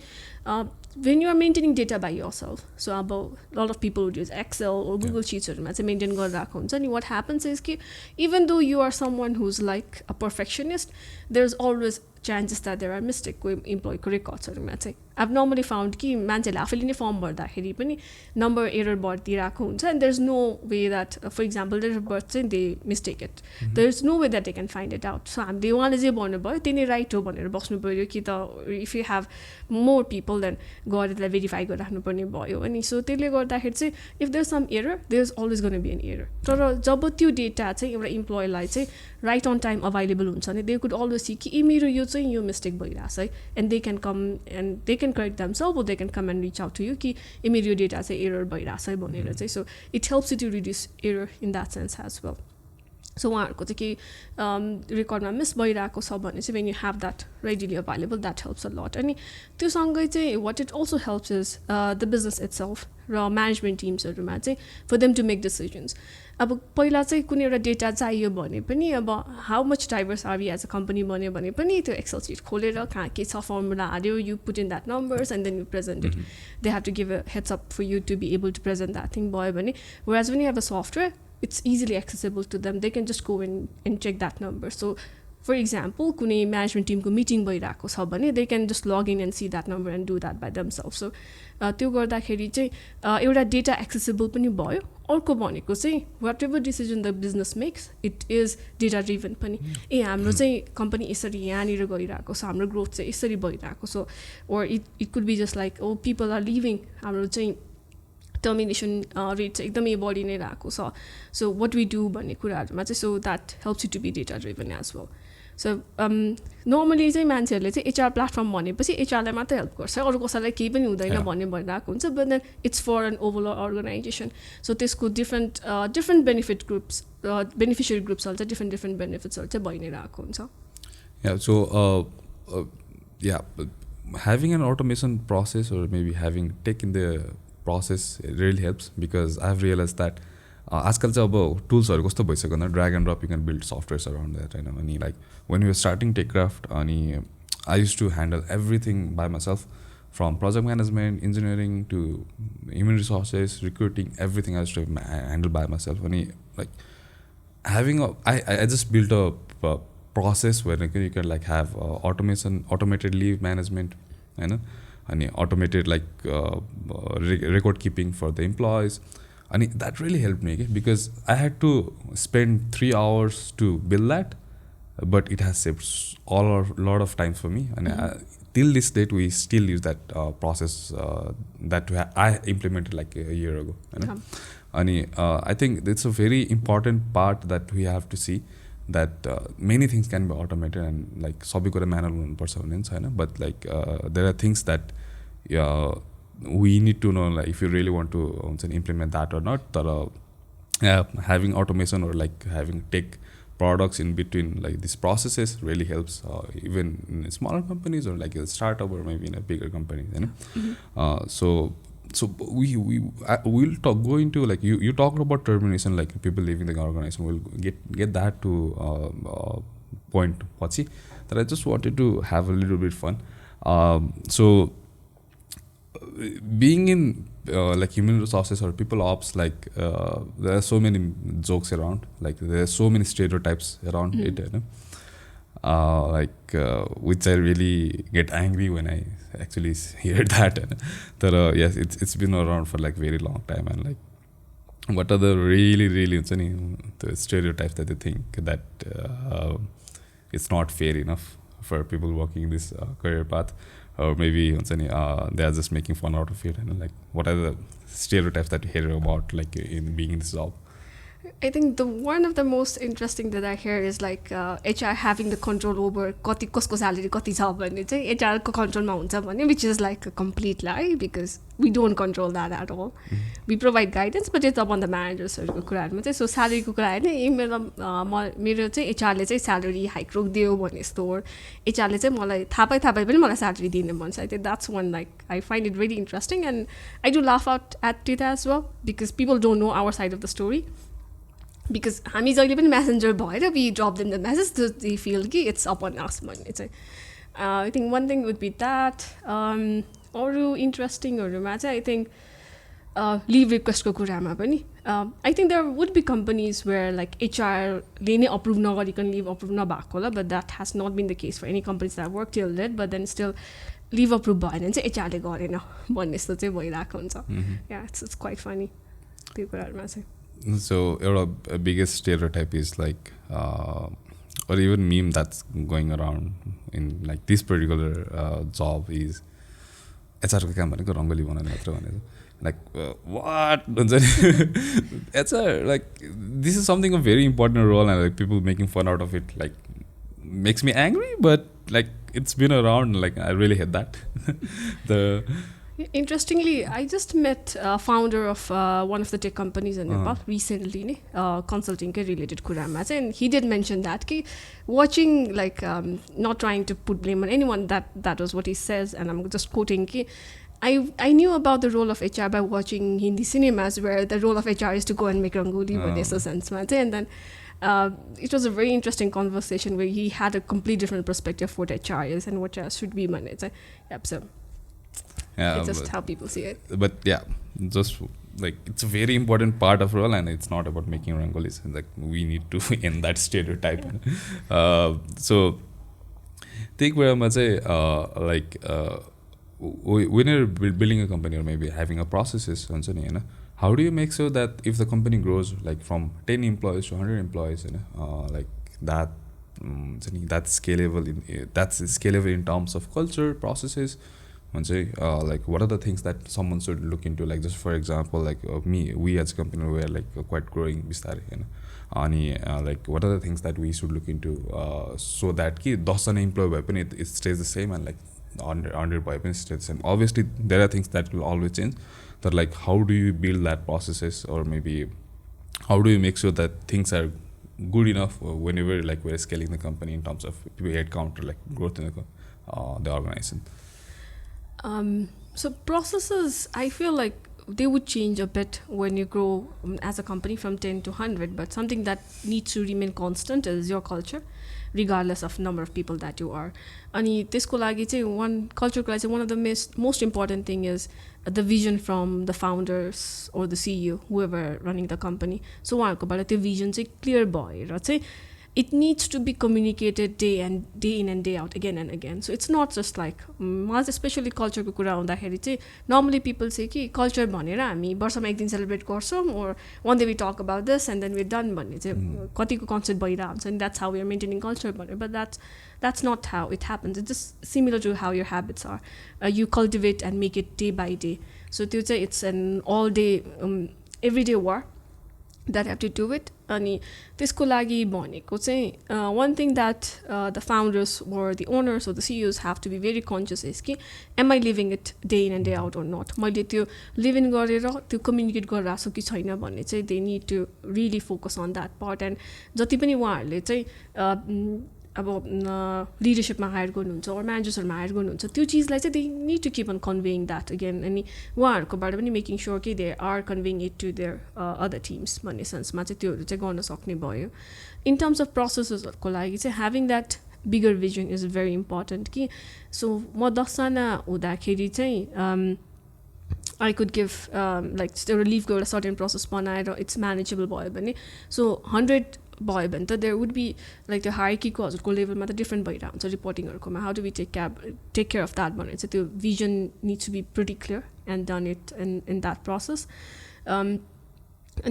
when you are maintaining data by yourself, so about a lot of people would use Excel or Google Sheetsहरूमा चाहिँ maintain गरिरहेको हुन्छ. अनि what happens is कि even though you are someone who's like a perfectionist, there's always chances that there are mistake को इम्प्लोइको रेकर्ड्सहरूमा चाहिँ I've normally found कि मान्छेले आफैले नै फर्म भर्दाखेरि पनि नम्बर एरर भरिदिइरहेको हुन्छ and there is no way that for example date of birth चाहिँ they mistake it there is no way that they can find it out so हामीले उहाँले जे भन्नुभयो त्यही नै राइट हो भनेर बस्नु पऱ्यो कि त if you have more people then गएर त्यसलाई भेरिफाई गरिराख्नुपर्ने भयो अनि सो त्यसले गर्दाखेरि चाहिँ if there some error there is always gonna be an error तर जब त्यो डेटा चाहिँ एउटा इम्प्लोइलाई चाहिँ राइट अन टाइम अभाइलेबल हुन्छ भने दे कुड अलवेज सी कि ए मेरो यो चाहिँ यो मिस्टेक भइरहेछ है and they can come and they can correct themselves or they can come and reach out to you कि मेरो डेटा चाहिँ एरर भइरहेछ है भनेर चाहिँ so it helps you to reduce error in that sense as well so उहाँहरूको चाहिँ कि रेकर्डमा मिस भइरहेको छ भने चाहिँ when you have that readily available that helps a lot अनि त्योसँगै चाहिँ what it also helps is the business itself र म्यानेजमेन्ट टिम्सहरूमा चाहिँ for them to make decisions अब पहिला चाहिँ कुनै एउटा डेटा चाहियो भने पनि अब how much diverse are we as a company बन्यो भने पनि त्यो एक्सेल सिट खोलेर कहाँ के छ फर्मुला हाल्यो you put in that numbers and then you present it they have to give a heads up for you to be able to present that thing भयो भने whereas when you have a software it's easily accessible to them. They can just go in and check that number. So, for example, कुनै management team को meeting भइरहेको छ भने they can just log in and see that number and do that by themselves. So, त्यो गर्दाखेरि चाहिँ एउटा data accessible पनि भयो. अर्को भनेको चाहिँ whatever decision the business makes, it is data driven पनि. ए हाम्रो चाहिँ company यसरी यहाँनिर गइरहेको छ, हाम्रो growth चाहिँ यसरी भइरहेको छ. Or it could be just like, oh, people are leaving. हाम्रो चाहिँ टर्मिनेसन रेट चाहिँ एकदमै बढी नै रहेको छ सो वाट वी डु भन्ने कुराहरूमा चाहिँ so that helps you to be data driven as well so normally चाहिँ मान्छेहरूले चाहिँ एचआर प्लेटफर्म भनेपछि एचआरलाई मात्रै हेल्प गर्छ अरू कसैलाई केही पनि हुँदैन भन्ने भइरहेको हुन्छ but then it's for an overall organisation so त्यसको डिफ्रेन्ट बेनिफिट ग्रुप्स बेनिफिसियरी ग्रुप्सहरू चाहिँ डिफ्रेन्ट बेनिफिट्सहरू चाहिँ भइ नै रहेको हुन्छ having an automation process or maybe having tech in the process really helps because I've realized that आजकल चाहिँ अब टुल्सहरू कस्तो भइसक्यो भने drag and drop you can build softwares around that होइन अनि like when you starting TechCraft अनि I use to handle everything by myself from project management engineering to human resources recruiting everything I use to handle by myself अनि like having I just build a process where you can like have automated leave management and automated like record keeping for the employees and that really helped me because I had to spend 3 hours to build that but it has saved lot of time for me and till this date we still use that process that I implemented like a year ago and I think it's a very important part that we have to see that many things can be automated and like sabai kura manual hunनुपर्छ भन्ने छैन but like there are things that we need to know like if you really want to implement that or not but having automation or like having tech products in between like these processes really helps even in smaller companies or like a startup or maybe in a bigger company you know so we'll go into like you talked about termination like people leaving the organization. We'll get that to point pachi that I just wanted to have a little bit fun. So being in like human resources or people ops like there are so many jokes around like there are so many stereotypes around it you know? Which I really get angry when I actually hear that. But yes, it's been around for like very long time and like what are the really the stereotypes that they think that it's not fair enough for people working this career path or maybe they are just making fun out of it and like what are the stereotypes that you hear about like in being in this job? I think one of the most interesting that I hear is like HR having the control over कति कसको salary कति छ भन्ने चाहिँ HR को control मा हुन्छ भन्ने which is like a complete lie because we don't control that at all. We provide guidance but it's up on the managers को कुराहरुमा चाहिँ so salary को कुरा हैन मेरो चाहिँ HR ले चाहिँ salary hike रोक्दियो भने जस्तो HR ले चाहिँ मलाई थाहा पाइ पनि मलाई salary दिने भन्छ. I think that's one like I find it really interesting and I do laugh out at it as well because people don't know our side of the story. Because हामी जहिले पनि messenger भएर we drop them the message so they feel कि it's upon us भन्ने चाहिँ I think one thing would be that अरू इन्ट्रेस्टिङहरूमा चाहिँ I think leave रिक्वेस्टको कुरामा पनि I think there would be companies where like एचआरले नै अप्रुभ नगरिकन लिभ अप्रुभ नभएको होला but that has not been the case for any companies that work till that but then still leave approve भएन भने चाहिँ एचआरले गरेन भन्ने जस्तो चाहिँ भइरहेको हुन्छ या इट्स क्वाइट फनी त्यो कुराहरूमा चाहिँ So your biggest stereotype is like or even meme that's going around in like this particular job is HR को काम भनेको रङ्गोली बनाउने मात्र भनेको like what HR like this is something a very important role and like people making fun out of it like makes me angry but like it's been around like I really hate that the Interestingly, I just met a founder of one of the tech companies in Nepal recently, consulting related kurama, and he did mention that watching like not trying to put blame on anyone. That was what he says, and I'm just quoting. I knew about the role of HR by watching Hindi cinemas, where the role of HR is to go and make rangoli, and then it was a very interesting conversation where he had a complete different perspective of what HR is and what HR should be. Yep, so. Yeah, it's just how people see it. But yeah, just like it's a very important part of role and it's not about making rangolis. Like we need to end that stereotype. So take where I say like when you're building a company or maybe having a processes, how do you make sure that if the company grows like from 10 employees to 100 employees, like that that's scalable in terms of culture, processes. Like what are the things that someone should look into, like just for example like we as a company we are like quite growing like what are the things that we should look into so that 10 employee it stays the same and like 100 stays the same. Obviously there are things that will always change, but like how do you build that processes or maybe how do you make sure that things are good enough whenever like we're scaling the company in terms of head count or like growth in the organization? So processes, I feel like they would change a bit when you grow as a company from 10 to 100, but something that needs to remain constant is your culture, regardless of number of people that you are. Ani त्यसको लागि चाहिँ one culture को लागि one of the most important thing is the vision from the founders or the CEO, whoever running the company. So उहाँहरुकोबाट त्यो vision चाहिँ clear भएर चाहिँ it needs to be communicated day in and day out again and again. So it's not just like especially culture को कुरा आउँदाखेरि चाहिँ normally people say कि culture भनेर हामी वर्षमा एक दिन celebrate गर्छौं or one day we talk about this and then we're done भन्ने चाहिँ कतिको concept भइरा हुन्छ and that's how we are maintaining culture भनेर, but that's not how it happens. It's just similar to how your habits are. You cultivate and make it day by day. So त्यो चाहिँ it's an all day everyday work that have to do it. अनि त्यसको लागि भनेको चाहिँ one thing that the founders or the owners or the CEOs have to be very conscious is कि am I living it day in and day out or not. मैले त्यो live in गरेर त्यो communicate गरिरहेको छु कि छैन भन्ने चाहिँ they need to really focus on that part. And जति पनि उहाँहरूले चाहिँ अब लिडरशिपमा हायर गर्नुहुन्छ or म्यानेजर्सहरुमा हायर गर्नुहुन्छ त्यो चीजलाई चाहिँ they need to keep on conveying that again. अनि उहाँहरुकोबाट पनि making sure कि they are conveying it to their other teams भन्ने सेन्समा चाहिँ त्योहरु चाहिँ गर्न सक्ने भयो. In terms of processesहरुको लागि चाहिँ having that bigger vision is very important कि so म 10 जना हुँदाखेरि चाहिँ I could give like एउटा लिभको एउटा सर्टेन प्रोसेस बनाएर it's manageable भयो भने so 100 भयो भने त there would be like the hierarchy को हजुरको लेभलमा त डिफरेन्ट भइरा हुन्छ रिपोर्टिङहरुकोमा. How do we take care of that भनेर चाहिँ त्यो vision needs to be pretty clear and done it in that process. And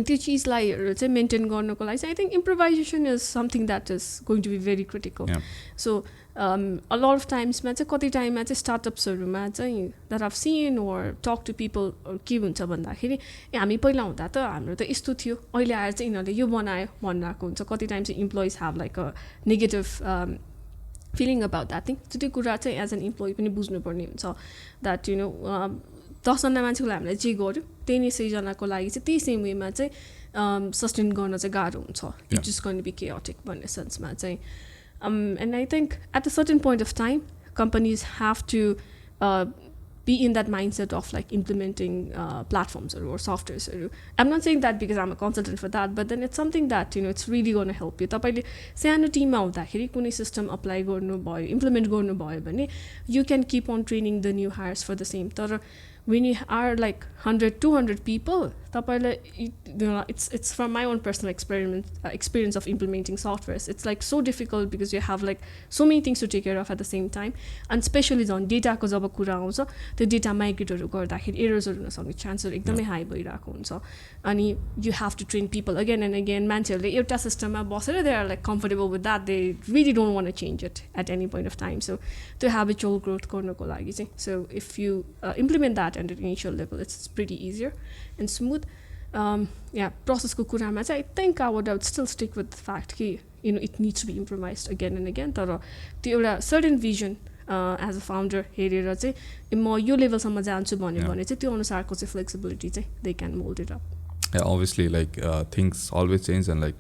त्यो चीजलाई चाहिँ मेन्टेन गर्नको लागि चाहिँ I think improvisation is something that is going to be very critical. Yeah. So a lot of times मा चाहिँ कति टाइममा चाहिँ स्टार्टअप्सहरुमा चाहिँ that I've seen or talk to people के हुन्छ भन्दाखेरि हामी पहिला हुँदा त हाम्रो त यस्तो थियो अहिले आएर चाहिँ यिनीहरुले यो बनायो भनिरहेको हुन्छ. कति टाइम चाहिँ employees have like a negative feeling about that thing. So त्यो कुरा चाहिँ as an employee पनि बुझ्नुपर्ने हुन्छ that you know 10 जना मान्छेको लागि हामीले जे गर्यो त्यही नै 100 जनाको लागि चाहिँ त्यही सेम वेमा चाहिँ सस्टेन गर्न चाहिँ गाह्रो हुन्छ. It's just going to be chaotic भन्ने सेन्समा चाहिँ and I think at a certain point of time companies have to be in that mindset of like implementing platforms or softwares. I'm not saying that because I'm a consultant for that, but then it's something that you know it's really going to help you. तपाईले सानो टिममा हुँदाखेरि कुनै system apply गर्नु भयो implement गर्नु भयो भने you can keep on training the new hires for the same. तर when you are like 100 200 people तपाईँलाई it's from my own personal experience of implementing softwares. It's like so difficult because you have like so many things to take care of at the same time, and especially on data को जब कुरा आउँछ त्यो data माइग्रेटहरू गर्दाखेरि एरर्सहरू हुन सक्ने चान्सहरू एकदमै high भइरहेको हुन्छ अनि you have to train people again and again. मान्छेहरूले एउटा सिस्टममा बसेर they are like comfortable with that, they really don't want to change it at any point of time. So त्यो habitual growth गर्नको लागि चाहिँ, so if you implement that at an initial level, it's pretty easier and smooth. Process को कुरामा चाहिँ I think I would still stick with the fact कि it needs to be improvised again and again. तर त्यो एउटा certain vision as a founder हेरेर चाहिँ म यो लेभलसम्म जान्छु भन्यो भने चाहिँ त्यो अनुसारको चाहिँ flexibility चाहिँ they can mold it up. Yeah, obviously like things always change, and like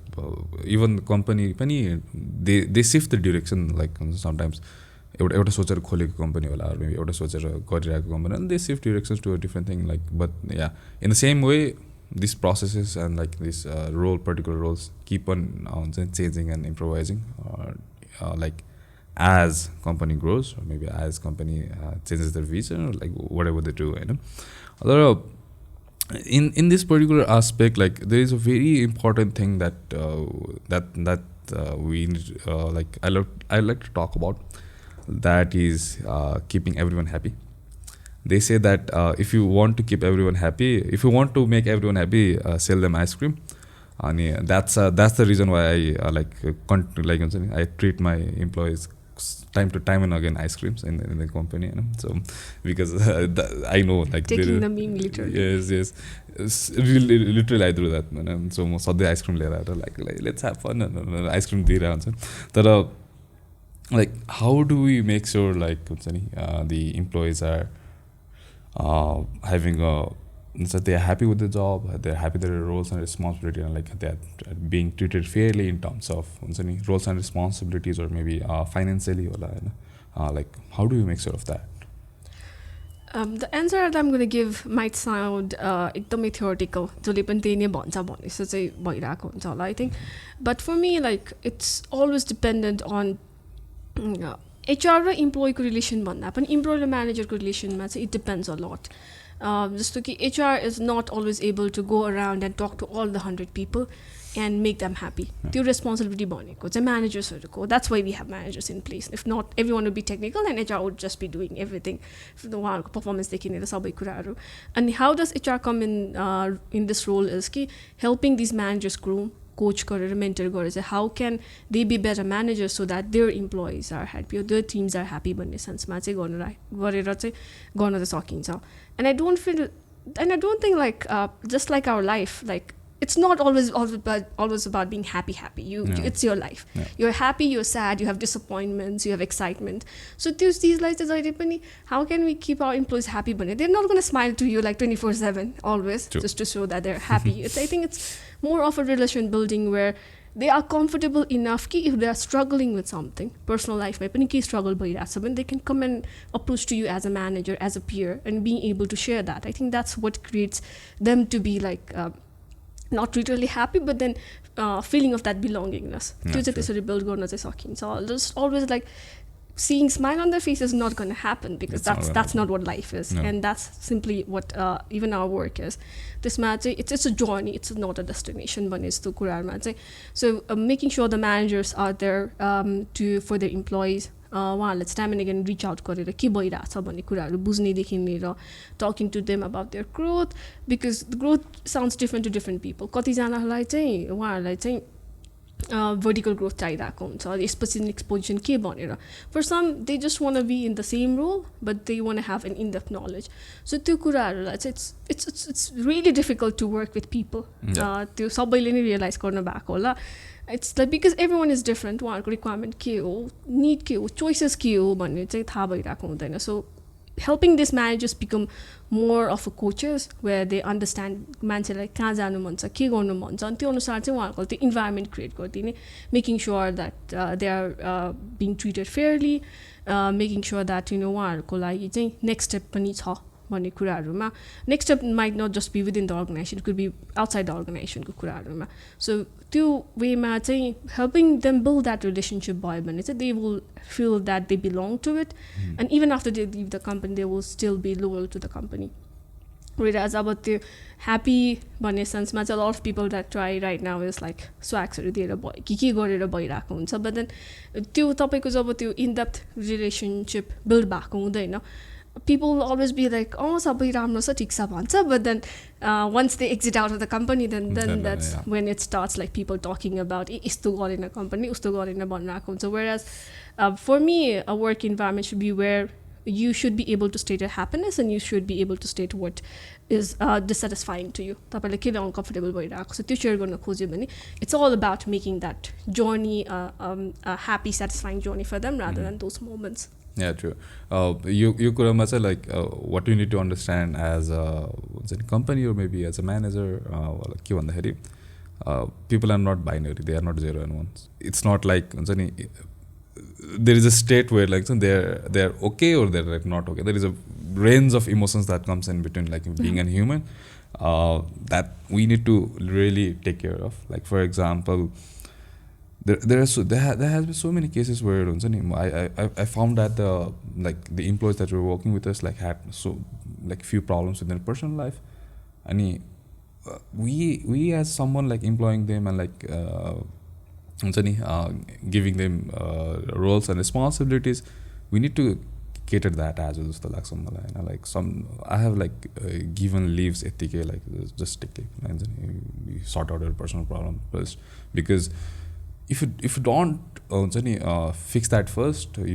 even the company they shift the direction, like sometimes एउटा सोचेर खोलेको कम्पनी होला or maybe एउटा सोचेर गरिरहेको company, and they shift directions to a different thing, like but yeah, in the same way these processes and like these particular roles keep on changing and improvising, like as company grows or maybe as company changes their vision or like whatever they do, although in this particular aspect, like there is a very important thing that we like I like to talk about, that is keeping everyone happy. They say that if you want to keep everyone happy, if you want to make everyone happy, sell them ice cream. And that's the reason why I I treat my employees time to time and again ice creams in the company, so because I know like taking them being literally. Yes, really, literally I do that, man. So most of the ice cream later like let's have fun and ice cream dira huncha tara like how do we make sure like the employees are having so they are happy with the job, they're happy with their roles and responsibility, and like they're being treated fairly in terms of roles and responsibilities, or maybe financially, like how do you make sure of that? The answer that I'm going to give might sound एकदमै theoretical, जसले पनि त्यही नै भन्छ भने जस्तो चाहिँ भइरहेको हुन्छ होला I think, but for me like it's always dependent on HR र employee को relation भन्दा पनि employee र manager को relation मा चाहिँ it depends a lot. जस्तो कि HR is not always able to go around and talk to all the 100 people and make them happy. त्यो responsibility भनेको चाहिँ managersहरूको. That's why we have managers in place. If not, everyone would be technical and HR would just be doing everything. उहाँहरूको performance देखि लिएर सबै कुराहरू. And how does HR come in this role is कि helping these managers groom, coach गरेर mentor गरेर चाहिँ how can they be better managers so that their employees are happy or their teams are happy भन्ने सेन्समा चाहिँ गरेर चाहिँ गर्न चाहिँ सकिन्छ. And I don't think like just like our life, like it's not always about being happy. It's your life. You're happy, you're sad, you have disappointments, you have excitement. So these lives how can we keep our employees happy? But they're not going to smile to you like 24/7 always. True. Just to show that they're happy. I think it's more of a relation building where they are comfortable enough ki if they are struggling with something, personal life may pani ke struggle bhairachha bhane they can come and approach to you as a manager, as a peer, and being able to share that. I think that's what creates them to be like not literally happy, but then feeling of that belongingness. त्यो चाहिँ त्यसरी build गर्न चाहिँ सकिन्छ. Just always like seeing smile on their face is not going to happen because that's not what life is. No. And that's simply what even our work is. This चाहिँ it's a journey, it's not a destination भन्ने जस्तो कुराहरुमा चाहिँ. So making sure the managers are there for their employees, उहाँहरूले चाहिँ time and again reach out गरेर के भइरहेछ भन्ने कुराहरू बुझ्नेदेखि लिएर talking to them about their growth, because growth sounds different to different people. कतिजनालाई चाहिँ उहाँहरूलाई चाहिँ vertical growth चाहिरहेको हुन्छ, यसपछि नेक्स्ट पोजिसन के भनेर. For some they just want be in the same role but they want have an in depth knowledge. So त्यो कुराहरूलाई चाहिँ it's really difficult to work with people. त्यो सबैले नै रियलाइज गर्नु भएको होला. It's like because everyone is different. उहाँहरूको रिक्वायरमेन्ट के हो, निड के हो, चोइसेस के हो भन्ने चाहिँ थाहा भइरहेको हुँदैन. So helping these managers become more of a coaches where they understand मान्छेलाई कहाँ जानु मन छ, के गर्नु मन छ, अनि त्यो अनुसार चाहिँ उहाँहरूको त्यो इन्भाइरोमेन्ट क्रिएट गरिदिने, making sure that they are being treated fairly, making sure that उहाँहरूको लागि चाहिँ नेक्स्ट स्टेप पनि छ भन्ने कुराहरूमा. Next step might not just be within the organization, could be outside the अर्गनाइजेसनको कुराहरूमा. सो त्यो वेमा चाहिँ helping them build that relationship भयो भने चाहिँ they will feel that they belong to it, and even after they leave the company they will still be loyal to the company. whereas अब त्यो ह्याप्पी भन्ने सेन्समा चाहिँ lot of people that try right now is like स्वाक्सहरू दिएर के गरेर भइरहेको हुन्छ बट देन त्यो तपाईँको जब त्यो इन डेप्थ रिलेसनसिप बिल्ड भएको हुँदैन people will always be like, oh, sabai ramro cha, thik cha bhancha, but then once they exit out of the company, then that's when it starts like people talking about isto garena company, usto garena bhanirako huncha. Whereas for me, a work environment should be where you should be able to state your happiness and you should be able to state what is dissatisfying to you. Tapaile ke uncomfortable bhayirako cha, tyo share garna khojyo bhane it's all about making that journey a happy, satisfying journey for them rather than those moments. Yeah, true. You kurama cha like what you need to understand as a company or maybe as a manager ke bhandakeri people are not binary, they are not 0 and 1s. It's not like there is a state where like they're okay or they're like not okay. There is a range of emotions that comes in between, like being a human, that we need to really take care of. Like for example, there has been so many cases where I found that the employees that were working with us like had so like few problems with their personal life, and we as someone like employing them and like giving them roles and responsibilities, we need to cater that as well. Like I have like given leaves etike, like just take leave and then you sort out your personal problem first, because if you don't fix that first, the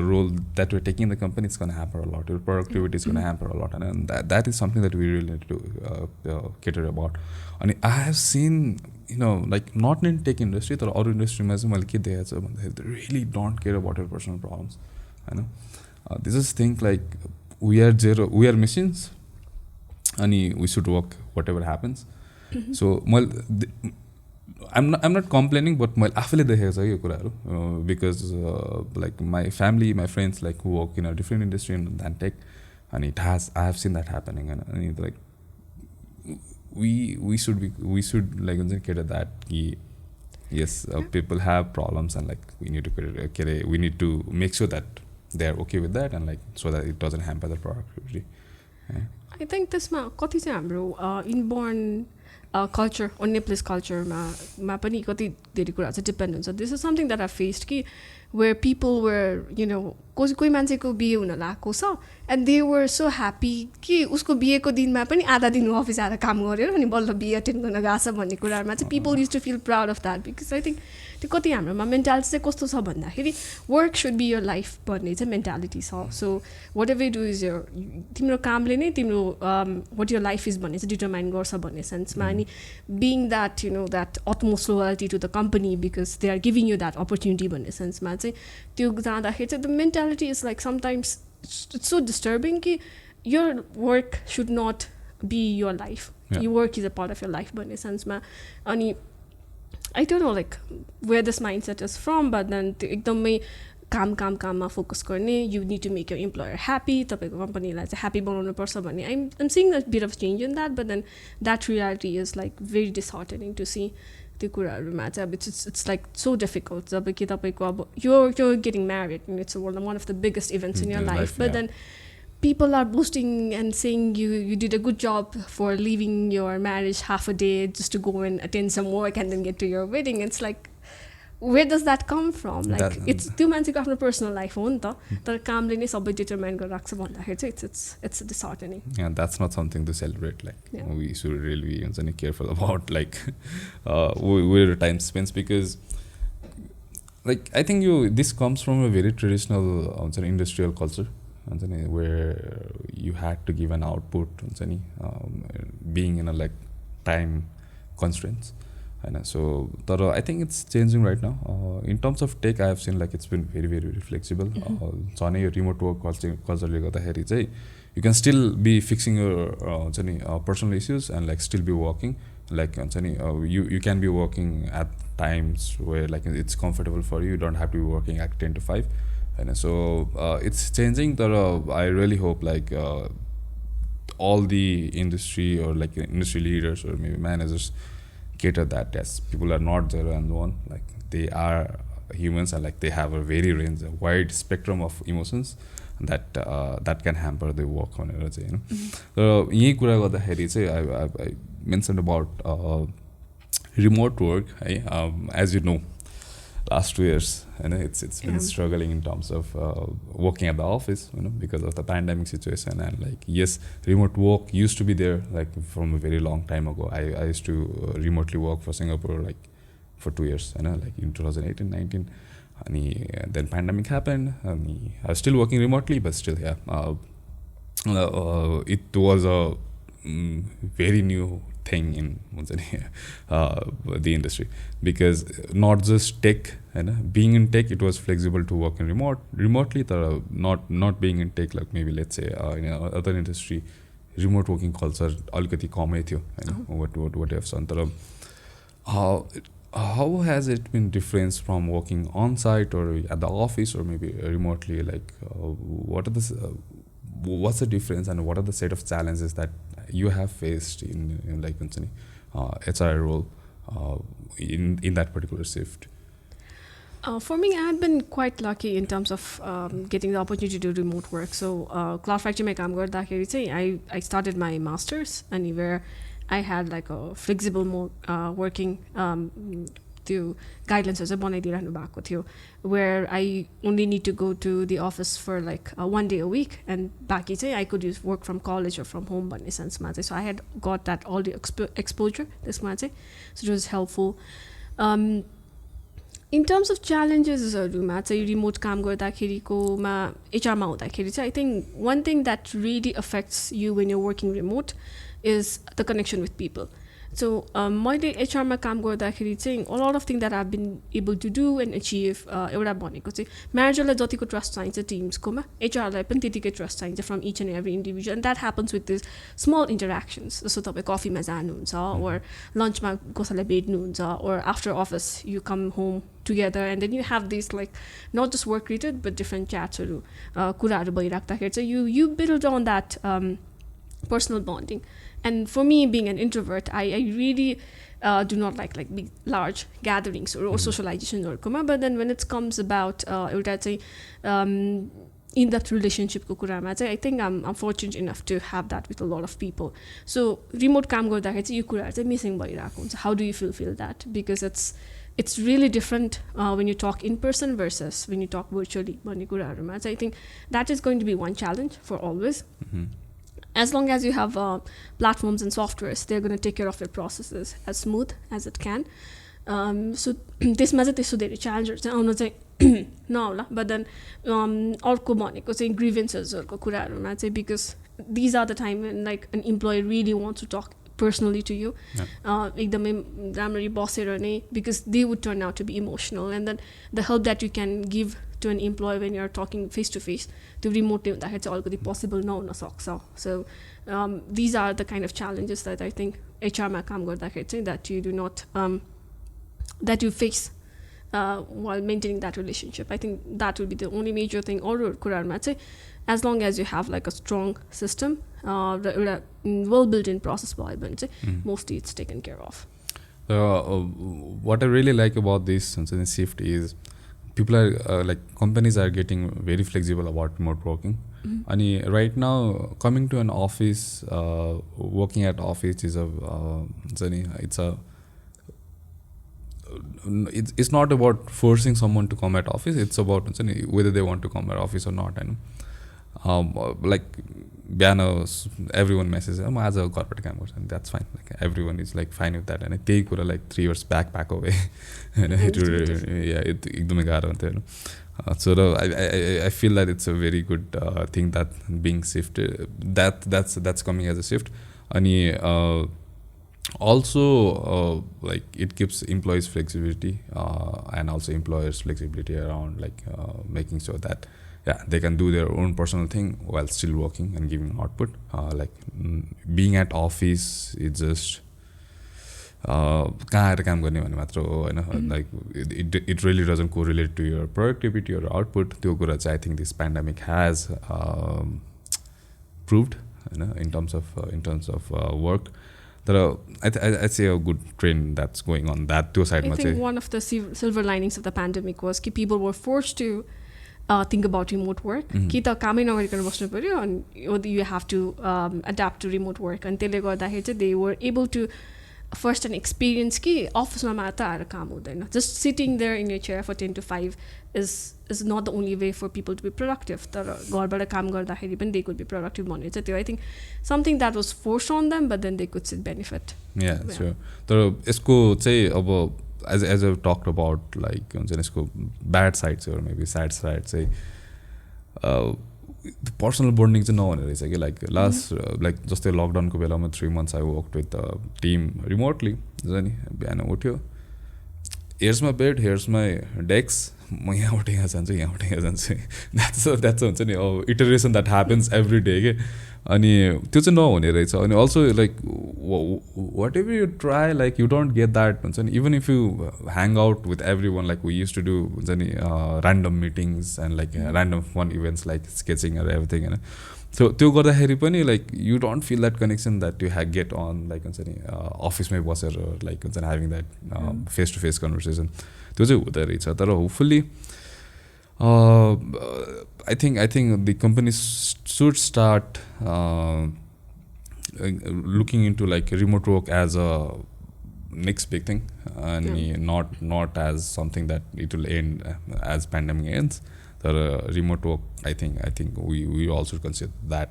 role that we're taking in the company is going to hamper a lot. Your productivity is going to hamper a lot, and that is something that we really need to cater about. And I have seen, like not in tech industry, but other industry, they really don't care about your personal problems. This is thing like we are machines, and we should work whatever happens. So I'm not complaining, but because like my family, my friends like who work in a different industry than tech, and I have seen that happening, and like we should like cater that. Yes, people have problems, and like we need to make sure that they're okay with that, and like so that it doesn't hamper the productivity. I think this kati chai hamro inborn culture or Nepalese culture ma pani kati धेरै कुरा चाहिँ depend हुन्छ. This is something that I faced कि where people were कोही मान्छेको बिहे हुन लागेको छ and they were so happy कि उसको बिहेको दिनमा पनि आधा दिन अफिस आएर काम गर्यो अनि बल्ल बिहे अटेन्ड गर्न गएको छ भन्ने कुरामा चाहिँ people used to feel proud of that, because I think त्यो कति हाम्रोमा मेन्टालिटी चाहिँ कस्तो छ भन्दाखेरि work should be your life भन्ने चाहिँ मेन्टालिटी छ. So whatever do is your तिम्रो कामले नै तिम्रो वाट यर लाइफ इज भन्ने चाहिँ डिटरमाइन गर्छ भन्ने सेन्समा. अनि being that that utmost loyalty to the company because they are giving you that opportunity भन्ने सेन्समा चाहिँ त्यो जाँदाखेरि चाहिँ the mentality is like sometimes it's so disturbing कि your work should not be your life. Your work is a part of your life भन्ने सेन्समा. अनि I don't know like where this mindset is from, but then एकदमै काममा focus गर्ने, you need to make your employer happy, तपाईँको कम्पनीलाई चाहिँ happy बनाउनु पर्छ भन्ने. I'm seeing a bit of change in that, but then that reality is like very disheartening to see. त्यो कुराहरूमा चाहिँ अब it's like so difficult. जब कि तपाईँको अब you're getting married and it's one of the biggest events in your life, but then people are boasting and saying you did a good job for leaving your marriage half a day just to go and attend some work and then get to your wedding. It's like, where does that come from? Like it's त्यो मान्छेको आफ्नो personal life हो नि त, तर कामले नै सबै डिटरमाइन गरेर राख्छ भन्दाखेरि चाहिँ it's disheartening. Yeah, that's not something to celebrate. Like we should really be careful about like where the time spends, because like I think this comes from a very traditional industrial culture, where you had to give an output, being in a like time constraints. And so I think it's changing right now. In terms of tech, I have seen like it's been very, very, very flexible. Remote work culture, you can still be fixing your personal issues and like still be working. Like you can be working at times where like it's comfortable for you. You don't have to be working at 10 to 5. And so it's changing. I really hope like all the industry or like industry leaders or maybe managers cater that as people are not 0 and 1. Like they are humans are like they have a very range, a wide spectrum of emotions that can hamper the work भनेर चाहिँ हैन र यही कुरा गर्दाखेरि चाहिँ I mentioned about remote work है as you know last 2 years and it's been struggling in terms of working at the office because of the pandemic situation and like yes remote work used to be there like from a very long time ago. I used to remotely work for Singapore like for 2 years like in 2018 19 and then pandemic happened and I was still working remotely but still yeah it was a very new thing in the industry because not just tech being in tech it was flexible to work in remotely not being in tech like maybe let's say in other industry remote working culture alikati kamai थियो what you have seen तर how has it been different from working on site or at the office or maybe remotely like what's the difference and what are the set of challenges that you have faced in like HR role in that particular shift? For me, I've been quite lucky in terms of getting the opportunity to do remote work. So, Cloud Factory mein kaam garदाखेरि चाहिँ I started my masters and where I had like a flexible working त्यो guidelines चाहिँ बनाइदिइराख्नु भएको थियो where I only need to go to the office for like 1 day a week and बाँकी चाहिँ I could use work from college or from home भन्ने सेन्समा चाहिँ so I had got that all the exposure त्यसमा चाहिँ so it was helpful. In terms of challengesहरूमा चाहिँ remote काम गर्दाखेरिकोमा HRमा हुँदाखेरि चाहिँ I think one thing that really affects you when you're working remote is the connection with people. So मैले HRमा काम गर्दाखेरि चाहिँ a lot of things that I've been able to do and achieve एउटा भनेको चाहिँ म्यानेजरलाई जतिको ट्रस्ट चाहिन्छ टिम्सकोमा HRलाई पनि त्यतिकै ट्रस्ट चाहिन्छ from each and every individual and that happens with these small interactions. जस्तो तपाईँ कफीमा जानुहुन्छ or लन्चमा कसैलाई भेट्नुहुन्छ or after office you come home together and then you have these like not just work related but different chats कुराहरू भइराख्दाखेरि चाहिँ you build on that personal bonding. And for me, being an introvert, I really do not like big, large gatherings or socialization or kuma. But then when it comes about in that relationship ko kurama I think I'm fortunate enough to have that with a lot of people. So remote काम गर्दाखेरि चाहिँ यो कुराहरू चाहिँ missing भइरहेको हुन्छ. How do you feel that? Because it's really different when you talk in person versus when you talk virtually. भन्ने कुराहरूमा चाहिँ I think that is going to be one challenge for always. As long as you have platforms and softwares, they're going to take care of your processes as smooth as it can. So त्यसमा चाहिँ त्यस्तो धेरै challenges चाहिँ आउन चाहिँ नहोला. But then अर्को भनेको चाहिँ grievancesहरूको कुराहरूमा चाहिँ because these are the time when like an employee really wants to talk personally to you. एकदमै राम्ररी बसेर नै because they would turn out to be emotional and then the help that you can give to an employee when you're talking face to face to remotely हुँदाखेरि चाहिँ अलिकति possible नहुन सक्छ. So these are the kind of challenges that I think HRमा काम गर्दाखेरि चाहिँ that you do not that you face while maintaining that relationship. I think that will be the only major thing. अरू कुराहरूमा चाहिँ as long as you have like a strong system well built in process भयो भने चाहिँ mostly it's taken care of. What I really like about this shift is people are like companies are getting very flexible about remote working. And right now coming to an office working at office is it's not about forcing someone to come at office. It's about whether they want to come at office or not. Like everyone messes I'm as a corporate campus and that's fine. Like everyone is like fine with that and I take like 3 years back away. It so I feel that it's a very good thing that being shifted that's coming as a shift. And also like it gives employees flexibility and also employers flexibility around like making sure that they can do their own personal thing while still working and giving output. Like being at office is just कहाँ आएर काम गर्ने भन्ने मात्र हो हैन. Like it really doesn't correlate to your productivity or output. त्यो कुरा चाहिँ I think this pandemic has proved in terms of work. तर I see a good trend that's going on that त्यो I साइडमा think चाहिँ one of the silver linings of the pandemic was कि people were forced to think about remote work. कि त कामै नगरिकन बस्नु पर्यो and you have to adapt to remote work अनि त्यसले गर्दाखेरि चाहिँ they were able to first an experience कि अफिसमा मात्र आएर काम हुँदैन. Just sitting there in your chair for 10 to 5 is not the only way for people to be productive. तर घरबाट काम गर्दाखेरि पनि they could be productive भन्ने चाहिँ त्यो I think something that was forced on them but then they could see benefit. Yeah, sure. तर यसको चाहिँ अब as I've talked about like हुन्छ नि यसको bad sides or maybe sad sides चाहिँ पर्सनल बोन्डिङ चाहिँ नहुने रहेछ कि लाइक लास्ट लाइक जस्तै लकडाउनको बेलामा 3 months I worked with the team remotely हुन्छ नि बिहान उठ्यो here's my bed, here's my desk म यहाँबाट यहाँ जान्छु यहाँबाट यहाँ जान्छु द्याट्स हुन्छ नि iteration that happens every day के अनि त्यो चाहिँ नहुने रहेछ अनि also like whatever you try like you don't get that हुन्छ नि even if you hang out with everyone like we used to do हुन्छ नि random meetings and like random fun events like स्केचिङहरू everything होइन सो त्यो गर्दाखेरि पनि like you don't feel that connection that you have get on like हुन्छ नि अफिसमै बसेर लाइक हुन्छ नि having that face to face conversation त्यो चाहिँ हुँदो रहेछ तर hopefully I think the companies should start looking into like remote work as a next big thing and not as something that it will end as pandemic ends. Remote work, I think we also consider that.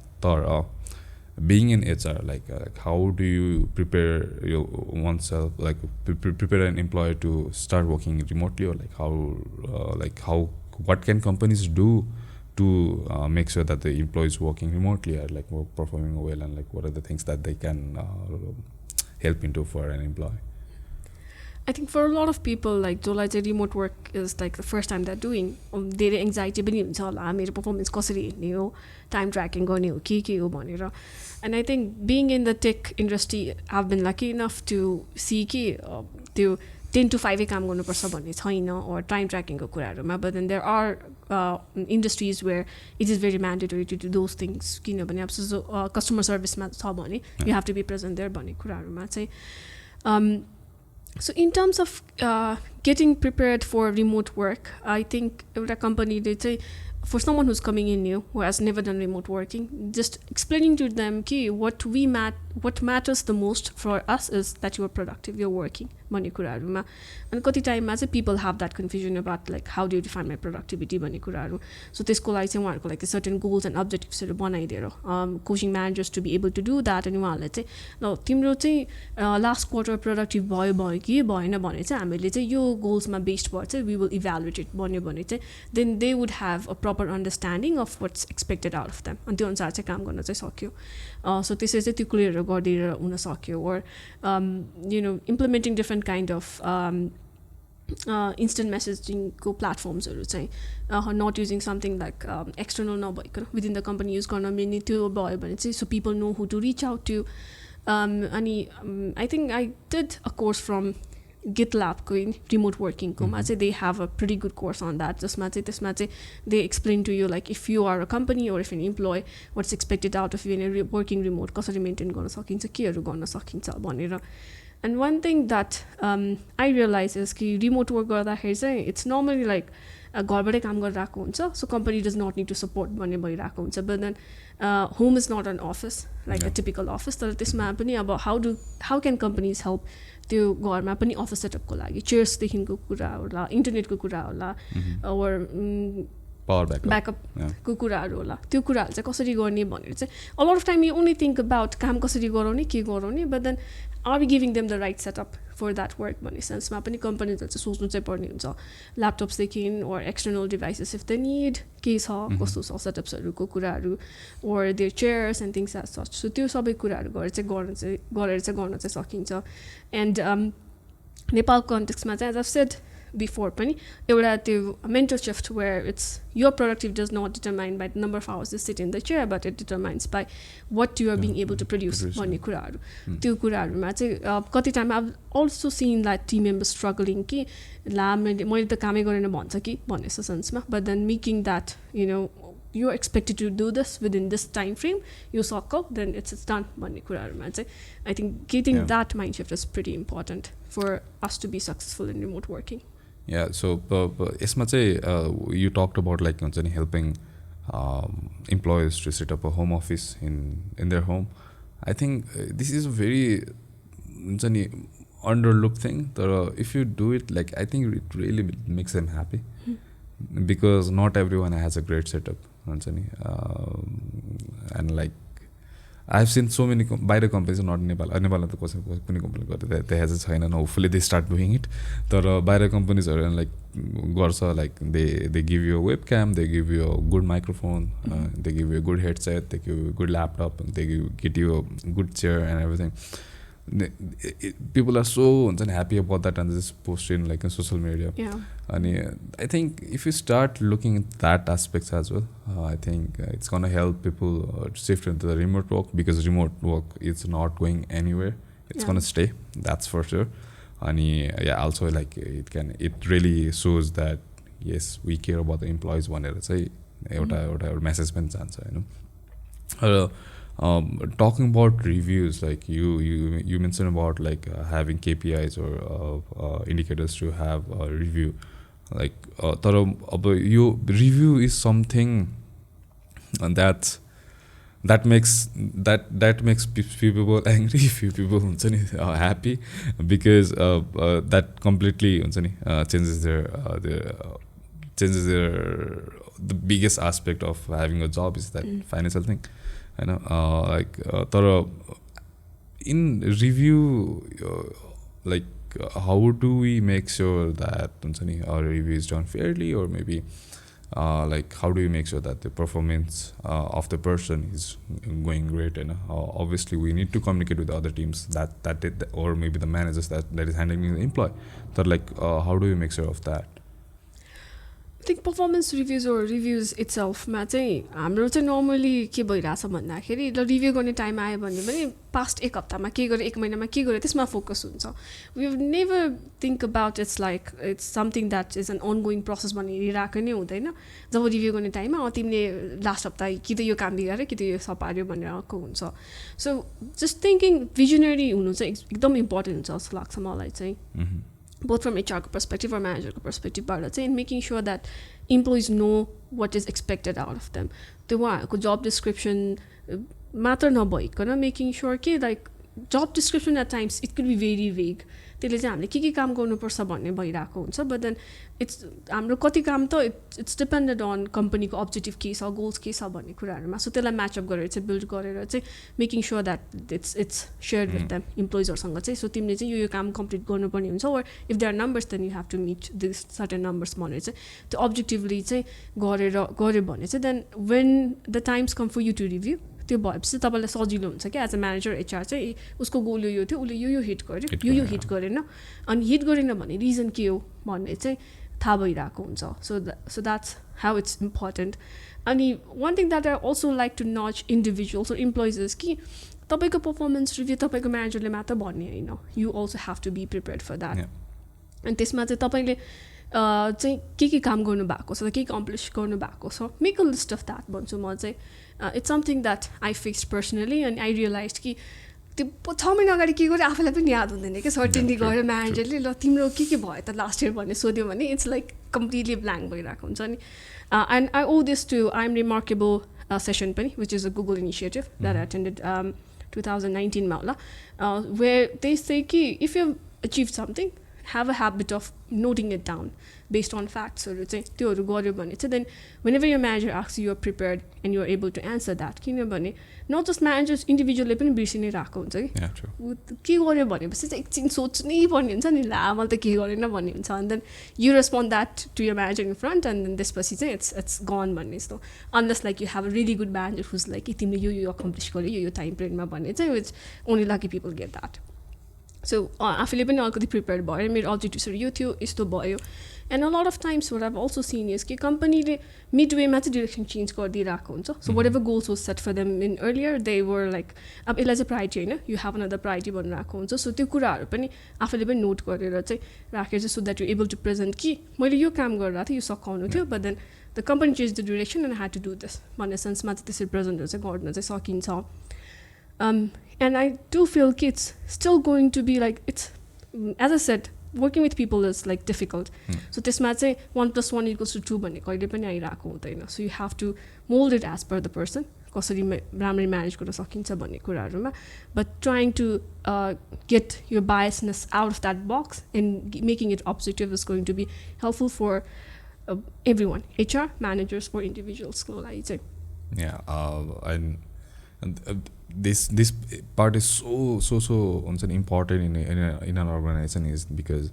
Being in HR, like how do you prepare oneself, like prepare an employee to start working remotely, or like how what can companies do to make sure that the employees working remotely are like performing well, and like what are the things that they can help into for an employee? I think for a lot of people, like जसलाई चाहिँ remote work is like the first time they're doing, धेरै anxiety पनि हुन्छ होला मेरो performance कसरी हेर्ने हो, time tracking गर्ने हो के हो भनेर. And I think being in the tech industry, I've been lucky enough to see कि त्यो 10 to 5 काम गर्नुपर्छ भन्ने छैन or time tracking को कुराहरूमा, but then there are industries where it is very mandatory to do those things किनभने अब customer service मा छ भने you have to be present there भन्ने कुराहरूमा चाहिँ. So in terms of getting prepared for remote work, I think एउटा company चाहिँ for someone who's coming in new, who has never done remote working, just explaining to them कि what matters the most for us is that you are productive, you're working भन्ने कुराहरूमा. अनि कति टाइममा चाहिँ people have that confusion about like how do you define my productivity भन्ने कुराहरू. So त्यसको लागि चाहिँ उहाँहरूको like certain goals and objectivesहरू बनाइदिएर coaching managers to be able to do that. अनि उहाँहरूले चाहिँ ल तिम्रो चाहिँ last quarter productive भयो कि भएन भने चाहिँ हामीले चाहिँ यो गोल्समा बेस्ड भएर चाहिँ we will evaluate it भन्यो भने चाहिँ then they would have a proper understanding of what's expected out of them. अनि त्यो अनुसार चाहिँ काम गर्न चाहिँ सक्यो. So त्यसरी चाहिँ त्यो क्लियर गरिदिएर हुन सक्यो. Or implementing different kind of instant messaging को platformsहरू चाहिँ not using something like external नभइकन within the company use गर्न मिल्ने त्यो भयो भने चाहिँ so people know who to reach out to. अनि I think I did a course from GitLab को remote working को मा चाहिँ they have a pretty good course on that. त्यसमा चाहिँ they explain to you like if you are a company or if an employee what's expected out of you in a working remote कसरी maintain गर्न सकिन्छ केहरू गर्न सकिन्छ भनेर. And one thing that I realize is कि remote work गर्दाखेरि चाहिँ it's normally like घरबाटै काम गरिरहेको हुन्छ, so company does not need to support भन्ने भइरहेको हुन्छ. But then home is not an office like a typical office. तर त्यसमा पनि अब how can companies help त्यो घरमा पनि अफिस सेटअपको लागि चेयर्सदेखिको कुरा होला, इन्टरनेटको कुरा होला, or power backup को कुराहरू होला, त्यो कुराहरू चाहिँ कसरी गर्ने भनेर चाहिँ a lot of time you only think about काम कसरी गराउने के गराउने, but then are we giving them the right setup for that work भन्ने सेन्समा पनि कम्पनीजहरू चाहिँ सोच्नु चाहिँ पर्ने हुन्छ. ल्यापटप्सदेखि or external devices if they need के छ कस्तो छ सेटअप्सहरूको कुराहरू or their chairs and things as such. So त्यो सबै कुराहरू गरेर चाहिँ गर्न चाहिँ सकिन्छ. And नेपाल कन्टेक्स्टमा चाहिँ as I've said before पनि एउटा त्यो mental shift where it's your productive does not determine by the number of hours you sit in the chair, but it determines by what you are being able to produce भन्ने कुराहरू. त्यो कुराहरूमा चाहिँ कति time I've also seen that team members struggling कि ला मैले त कामै गरेन भन्छ कि भन्ने सेन्समा, but then making that you are expected to do this within this time frame यो सक्कौ देन इट्स डन भन्ने कुराहरूमा चाहिँ I think getting that mind shift is pretty important for us to be successful in remote working yeah so यसमा चाहिँ you talked about like हुन्छ नि helping employees to set up a home office in their home. I think this is a very underlooked thing. If you do it, like I think it really makes them happy because not everyone has a great setup. And like I've seen so many बाहिर companies, not Nepal. Nepal त कसैको कुनै company गर्दै त्यहाँ चाहिँ छैन. Hopefully they start doing it. तर बाहिर companies are like गर्छ, like they give you a webcam, they give you a good microphone, they give you a good headset, they give you a good laptop, they get you a good chair and everything. People are so happy about that and they just post it in like in social media. Yeah. And I think if you start looking at that aspects as well, I think it's gonna help people shift into the remote work because remote work is not going anywhere. It's gonna stay, that's for sure. And yeah, also like it really shows that yes, we care about the employees. One say एउटा message पनि जान्छ हैन. Talking about reviews, like you mentioned about like having KPIs or indicators to have a review. Like you review is something that makes people angry, few people happy because that completely changes the biggest aspect of having a job is that financial thing. You know, in review, like how do we make sure that our review is done fairly, or maybe like how do we make sure that the performance of the person is going great? And obviously we need to communicate with the other teams that or maybe the managers that is handling the employee. So like how do we make sure of that? I think performance reviews or reviews itself मा चाहिँ हाम्रो चाहिँ normally के भइरहेछ भन्दाखेरि ल review गर्ने time आयो भने पनि पास्ट एक हप्तामा के गरे एक महिनामा के गरे त्यसमा फोकस हुन्छ. We have never think about it's like it's something that is an ongoing process भन्ने हेरिरहेको नै हुँदैन. जब रिभ्यू गर्ने टाइममा तिमीले लास्ट हप्ता कि त यो काम बिगाऱ्यो कि त यो सपार्यो भनेर आएको हुन्छ. सो जस्ट थिङ्किङ भिजनरी हुनु चाहिँ एकदम इम्पोर्टेन्ट हुन्छ जस्तो लाग्छ मलाई चाहिँ. Both from HR perspective or manager perspective, but in making sure that employees know what is expected out of them. The job description matter na bhaikana, making sure ke like job description at times it could be very vague. त्यसले चाहिँ हामीले के काम गर्नुपर्छ भन्ने भइरहेको हुन्छ. But then it's हाम्रो कति काम त इट्स डिपेन्डेड अन कम्पनीको अब्जेक्टिभ के छ, गोल्स के छ भन्ने कुराहरूमा. सो त्यसलाई म्याचअप गरेर चाहिँ बिल्ड गरेर चाहिँ making sure that it's shared with them इम्प्लोइजहरूसँग चाहिँ. सो तिमीले चाहिँ यो काम कम्प्लिट गर्नुपर्ने हुन्छ. Or if there are numbers then you have to meet this certain numbers भनेर चाहिँ त्यो अब्जेक्टिभली चाहिँ गऱ्यो भने चाहिँ then when the times come for you to review त्यो भएपछि तपाईँलाई सजिलो हुन्छ क्या. एज अ म्यानेजर एचआर चाहिँ उसको गोल यो थियो, उसले यो हिट गर्यो, यो हिट गरेन, अनि हिट गरेन भने रिजन के हो भन्ने चाहिँ थाहा भइरहेको हुन्छ. So that's how it's important. अनि one thing that I also like to nudge individuals or employees कि तपाईँको पर्फर्मेन्स रिभ्यू तपाईँको म्यानेजरले मात्र भन्ने होइन, you also have to be prepared for that. अनि त्यसमा चाहिँ तपाईँले चाहिँ के काम गर्नु भएको छ, के कम्प्लिस गर्नु भएको छ, make a list of that भन्छु म चाहिँ. It's something that I fix personally. अनि आई रियलाइज कि त्यो 6 महिना अगाडि के गर्यो आफूलाई पनि याद हुँदैन क्या. सर्टेन्टी गऱ्यो म्यानेजरले ल तिम्रो के भयो त लास्ट इयर भन्ने सोध्यो भने इट्स लाइक कम्प्लिटली ब्ल्याङ्क भइरहेको हुन्छ नि. And I owe this to I am remarkable session पनि which is a Google initiative that I attended 2019 मा होला, वेयर दे से कि if you achieve something have a habit of noting it down based on facts or त्योहरू गर्यो भने चाहिँ then whenever your manager asks you are prepared and you are able to answer that. किनभने not just managers individually पनि बिर्सिनै रहेको हुन्छ कि के गर्यो भनेपछि चाहिँ एकछिन सोच्नै पर्ने हुन्छ नि, ला मैले त के गरेन भन्ने हुन्छ. and then you respond that to your manager in front and then त्यसपछि चाहिँ it's gone भन्ने जस्तो. unless like you have a really good manager who's like तिमीले यो accomplish गर्यो यो टाइम पिरियडमा भन्ने चाहिँ which only lucky people get that. So आफूले पनि अलिकति प्रिपेयर भयो, मेरो अब्जेक्टिभ्सहरू यो थियो, यस्तो भयो. And a lot of times what I've also seen is कि कम्पनीले मिडवेमा चाहिँ डिरेक्सन चेन्ज गरिदिइरहेको हुन्छ so whatever goals was set for them in earlier they were like अब यसलाई चाहिँ प्रायोरिटी होइन यु हेभ अनदर प्रायोरिटी भनिरहेको हुन्छ सो त्यो कुराहरू पनि आफूले पनि नोट गरेर चाहिँ राखेर चाहिँ so that you able to present कि मैले यो काम गरिरहेको थिएँ यो सघाउनु थियो but then the company change the direction and had to do this भन्ने सेन्समा चाहिँ त्यसरी प्रेजेन्टहरू चाहिँ गर्न चाहिँ सकिन्छ and I do feel it's still going to be like it's as I said working with people is like difficult so त्यसमा चाहिँ 1 + 1 = 2 भन्ने कहिले पनि आइरहेको हुँदैन so you have to mold it as per the person कसरी राम्ररी manage गर्न सकिन्छ भन्ने कुराहरूमा but trying to get your biasness out of that box and making it objective is going to be helpful for everyone HR managers or individuals को लागि चाहिँ and this part is so important in an organization is because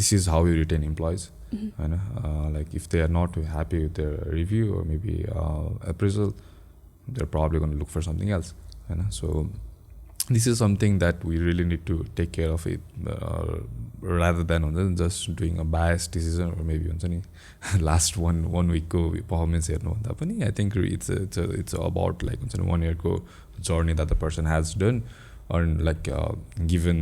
this is how you retain employees. Like if they are not happy with their review or maybe appraisal, they're probably going to look for something else. So this is something that we really need to take care of it rather than just doing a biased decision or maybe last one week ko performance हेर्नु भन्दा पनि I think it's about like 1 year ko journey that the person has done or like given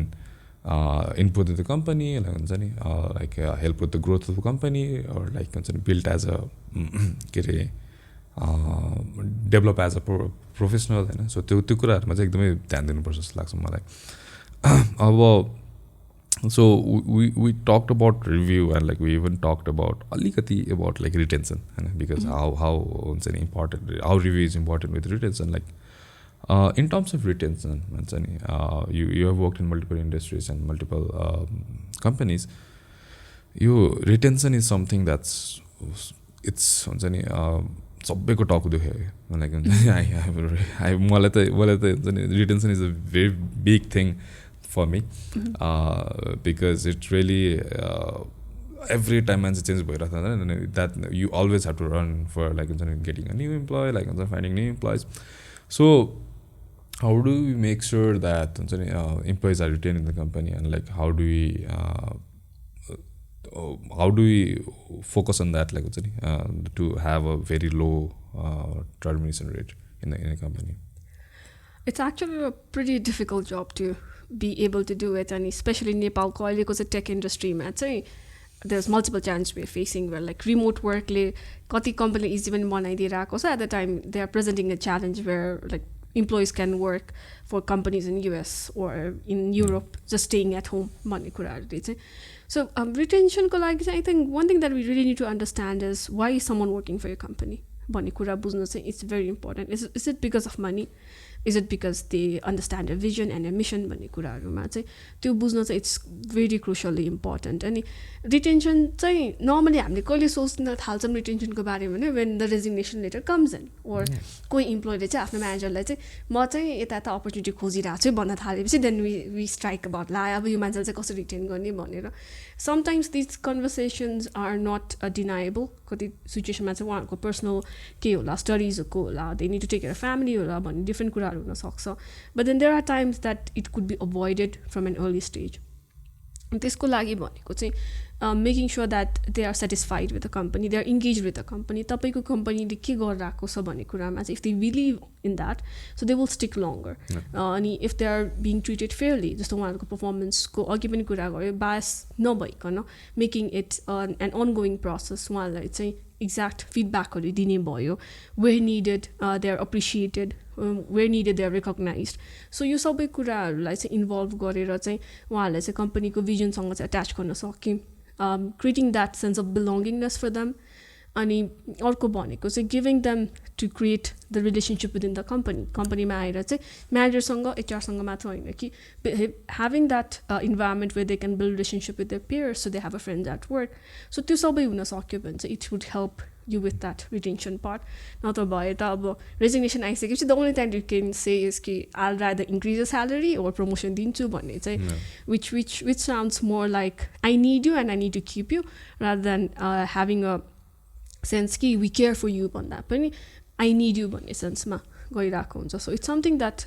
input to the company like help with the growth of the company or like built as a develop as a professional so त्यो कुराहरुमा चाहिँ एकदमै ध्यान दिनुपर्छ जस्तो लाग्छ मलाई अब so we talked about review and like we even talked about alikati about like retention because how important how review is important with retention like in terms of retention you have worked in multiple industries and multiple companies retention is something that's it's सबैको टाउको दुख्यो like मलाई त retention is a very big thing for me because it really every time man change bhayirahcha that you always have to run for like getting a new employee like finding new employees so how do we make sure that employees are retained in the company and like how do we focus on that like to have a very low termination rate in a company? It's actually a pretty difficult job to be able to do it and especially in Nepal because the tech industry there's multiple challenges we're facing where like remote work kati companies even banaidiraeko so at the time they are presenting a challenge where like employees can work for companies in US or in Europe just staying at home bhanne kuraharu chai so retention ko lagi I think one thing that we really need to understand is why is someone working for your company bhanne kura buzhnu चाहिँ it's very important is it because of money is it because they understand a vision and a mission भन्ने कुराहरुमा चाहिँ त्यो बुझ्न चाहिँ it's very crucially important अनि retention चाहिँ normally हामीले कहिले सोच्न थाल्छौं retention को बारेमा भने when the resignation letter comes in or कोही इम्प्लोयीले चाहिँ आफ्नो म्यानेजरलाई चाहिँ म चाहिँ यता अपर्च्युनिटी खोजिरहेको छु भन्न थालेपछि then we strike about ला अब यो मान्छेले चाहिँ कसरी रिटेन गर्ने भनेर sometimes these conversations are not deniable कति सिचुएसनमा चाहिँ उहाँहरुको पर्सनल के होला स्टडीजको होला they need to take care of family होला भन्ने डिफरेन्ट कुराहरु हुन सक्छ but then there are times that it could be avoided from an early stage त्यसको लागि भनेको चाहिँ making sure that they are satisfied with the company they are engaged with the company तपाईको कम्पनीले के गरिरहेको छ भन्ने कुरामा चाहिँ if they believe in that so they will stick longer अनि if they are being treated fairly जस्तो उहाँहरुको performance को अघि पनि कुरा गरे bias नभइकन making it an ongoing process उहाँलाई चाहिँ exact feedback हरु दिने भयो where needed they are appreciated where needed they are recognized so यो सबै कुराहरुलाई चाहिँ इन्भल्भ गरेर चाहिँ उहाँहरुले चाहिँ कम्पनीको भिजन सँग चाहिँ अट्याच गर्न सके creating that sense of belongingness for them अनि अर्को भनेको चाहिँ giving them to create the relationship within the company मा आएर चाहिँ म्यानेजर सँग HR सँग मात्र हैन कि having that environment where they can build relationship with their peers so they have a friends at work so त्यो सबै हुन सक्यो भने चाहिँ it would help you with that retention part नत्र भए त अब resignation आइसकेपछि the only thing you can say is कि I'll rather increase the salary or promotion दिन्छु भन्ने चाहिँ which sounds more like I need you and I need to keep you rather than having a sense कि we care for you भन्दा पनि I need you भन्ने सेन्समा गइरहेको हुन्छ. So it's something that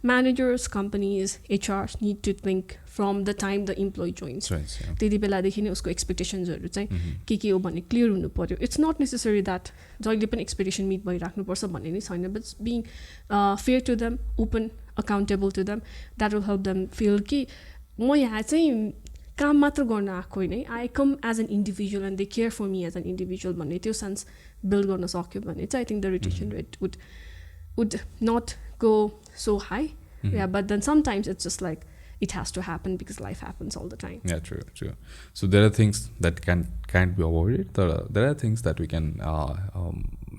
managers, companies, HRs need to think from the time the employee joins. त्यति बेलादेखि नै उसको एक्सपेक्टेसन्सहरू चाहिँ के हो भन्ने क्लियर हुनु पर्यो. इट्स नट नेसेसरी द्याट जहिले पनि एक्सपेक्टेसन मिट भइराख्नुपर्छ भन्ने नै छैन, but being fair to them, open, accountable to them, that will help them feel कि म यहाँ चाहिँ काम मात्र गर्न आएको होइन, I come as an individual and they care for me as an individual भन्ने त्यो सेन्स बिल्ड गर्न सक्यो भने चाहिँ I think the retention rate would not go so high. Yeah, but then sometimes it's just like it has to happen because life happens all the time. Yeah, true. So there are things that can't be avoided. There are things that we can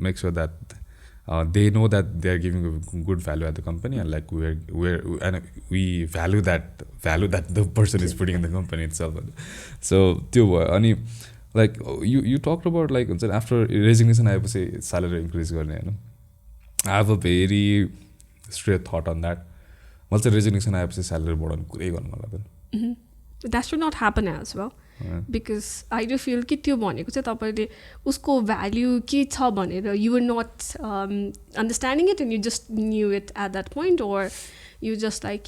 make sure that they know that they are giving a good value at the company, and like we value that the person is putting in the company itself. So ani like you talked about like after resignation I would say salary increase garne हैन. I have a very straight thought on that. मैले चाहिँ resignation आएपछि salary बढाउनु कुरै गर्नु मन लाग्दैन. That should not happen as well because I do feel कि त्यो भनेको चाहिँ तपाईँले उसको भ्याल्यु के छ भनेर you were not understanding it and you just knew it at that point, or you just like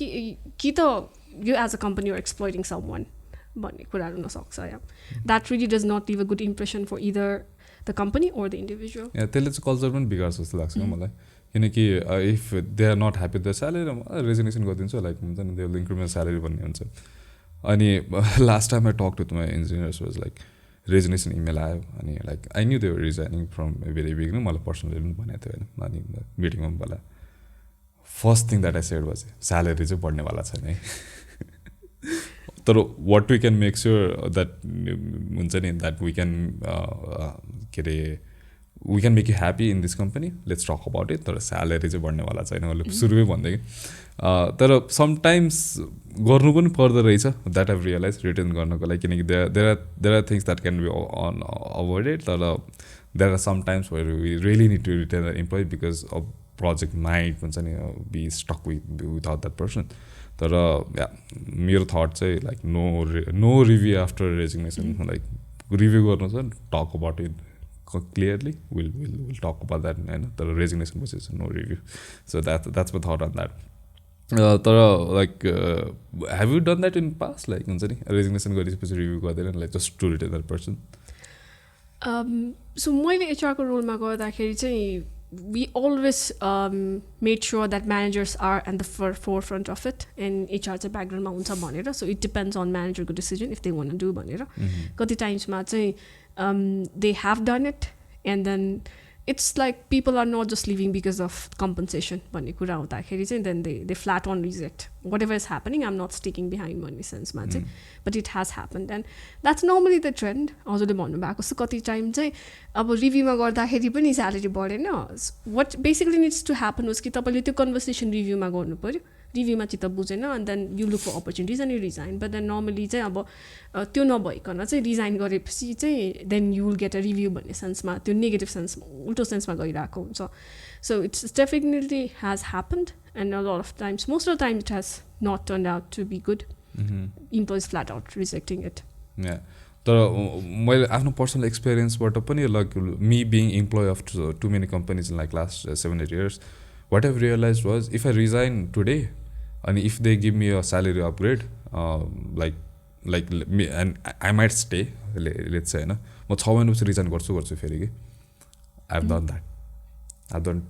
कि त you as a company are exploiting someone भन्ने कुराहरू हुनसक्छ. That really does not leave a good impression for either the company or the individual. त्यसले चाहिँ culture पनि बिगार्छ जस्तो लाग्छ मलाई, किनकि if they are not happy the salary resignation गरिदिन्छु लाइक हुन्छ नि, दे विल इन्क्रिमेन्ट स्यालेरी भन्ने हुन्छ. अनि last time I talk to my engineers was like resignation email आयो अनि like I knew they were resigning from very beginning, मलाई personally पनि भनेको थियो होइन. अनि मिटिङमा पनि बोला first thing that I said was salary चाहिँ बढ्नेवाला छैन है. तर what we can make sure that हुन्छ नि, द्याट वी क्यान के अरे we can make you happy in this company, let's talk about it. तर स्यालेरी चाहिँ बढ्नेवाला छैन मैले सुरुमै भन्दै कि. तर समटाइम्स गर्नु पनि पर्दो रहेछ, द्याट आइभ रियलाइज रिटर्न गर्नको लागि, किनकि there are things that can be avoided. तर there are sometimes where we really need to return the employee because of project mind हुन्छ नि be stuck without that person. तर मेरो thought चाहिँ like no review after resignation, like review गर्नु छ talk about it clearly, will talk about that होइन. तर resignation पछि चाहिँ no review. So that's my thought on that. तर like have you done that in past, like हुन्छ नि resignation गरेपछि रिभ्यू गर्दैन like just to retain that person? So मैले एचआरको रोलमा गर्दाखेरि चाहिँ we always made sure that managers are at the forefront of it, and HR चाहिँ ब्याकग्राउन्डमा हुन्छ भनेर. सो इट डिपेन्ड्स अन म्यानेजरको decision if they want to do भनेर. कति टाइम्समा चाहिँ they have done it and then it's like people are not just leaving because of compensation भन्ने कुरा हुँदाखेरि चाहिँ then they flat on reject whatever is happening, I am not sticking behind भन्ने सेन्समा चाहिँ. But it has happened and that's normally the trend. हजुरले भन्नुभएको जस्तो कति टाइम चाहिँ अब रिभ्यूमा गर्दाखेरि पनि स्यालेरी बढेन. What basically needs to happen होस् कि तपाईँले त्यो कन्भर्सेसन रिभ्यूमा गर्नु पऱ्यो, रिभ्यूमा चित्त बुझेन and then you look for opportunities and you resign. But then normally चाहिँ अब त्यो नभइकन चाहिँ रिजाइन गरेपछि चाहिँ then you will get a review भन्ने सेन्समा, त्यो नेगेटिभ सेन्स उल्टो सेन्समा गइरहेको हुन्छ. So it's definitely has happened and a lot of times, most of the time it has not turn out to be good. Employees flat out rejecting it. तर मैले आफ्नो पर्सनल एक्सपिरियन्सबाट पनि like me being employee of too many companies in like last 7-8 years, what I've realized was if I resign today and if they give me a salary upgrade, like me, and I might stay, let's say हैन, म 6 महिनापछि resign गर्छु फेरि कि. I've done that. I've done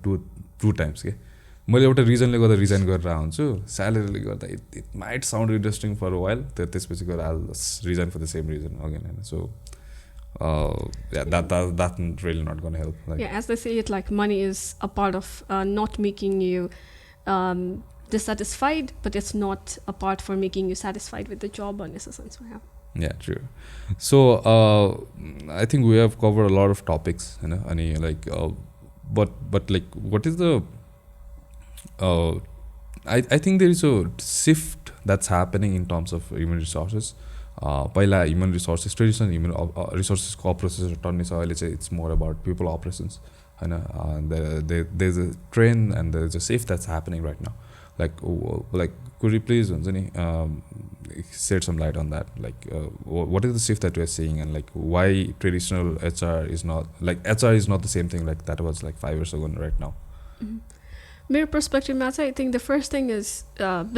two times के. मैले एउटा रिजनले गर्दा रिजाइन गरेर हुन्छु, स्यालेरीले गर्दा it might sound interesting for a while, त्यसपछि गएर I will resign for the same reason again हैन. So that's really not going to help. Like, yeah, as they say it, like money is a part of not making you dissatisfied, but it's not a part for making you satisfied with the job in a sense. Yeah, true. So I think we have covered a lot of topics, you know, and like but like what is the I think there is a shift that's happening in terms of human resources. पहिला human resources, traditional human रिसोर्सेसको approaches टर्ने छ. अहिले चाहिँ it's more about people operations होइन. There is a trend and there is a shift that's happening right now. Like could you please हुन्छ नि shed some light on that, like what is the shift that you are seeing and like why traditional HR is not like HR is not the same thing like that was like 5 years ago right now? मेरो पर्सपेक्टिभमा चाहिँ I think the first thing is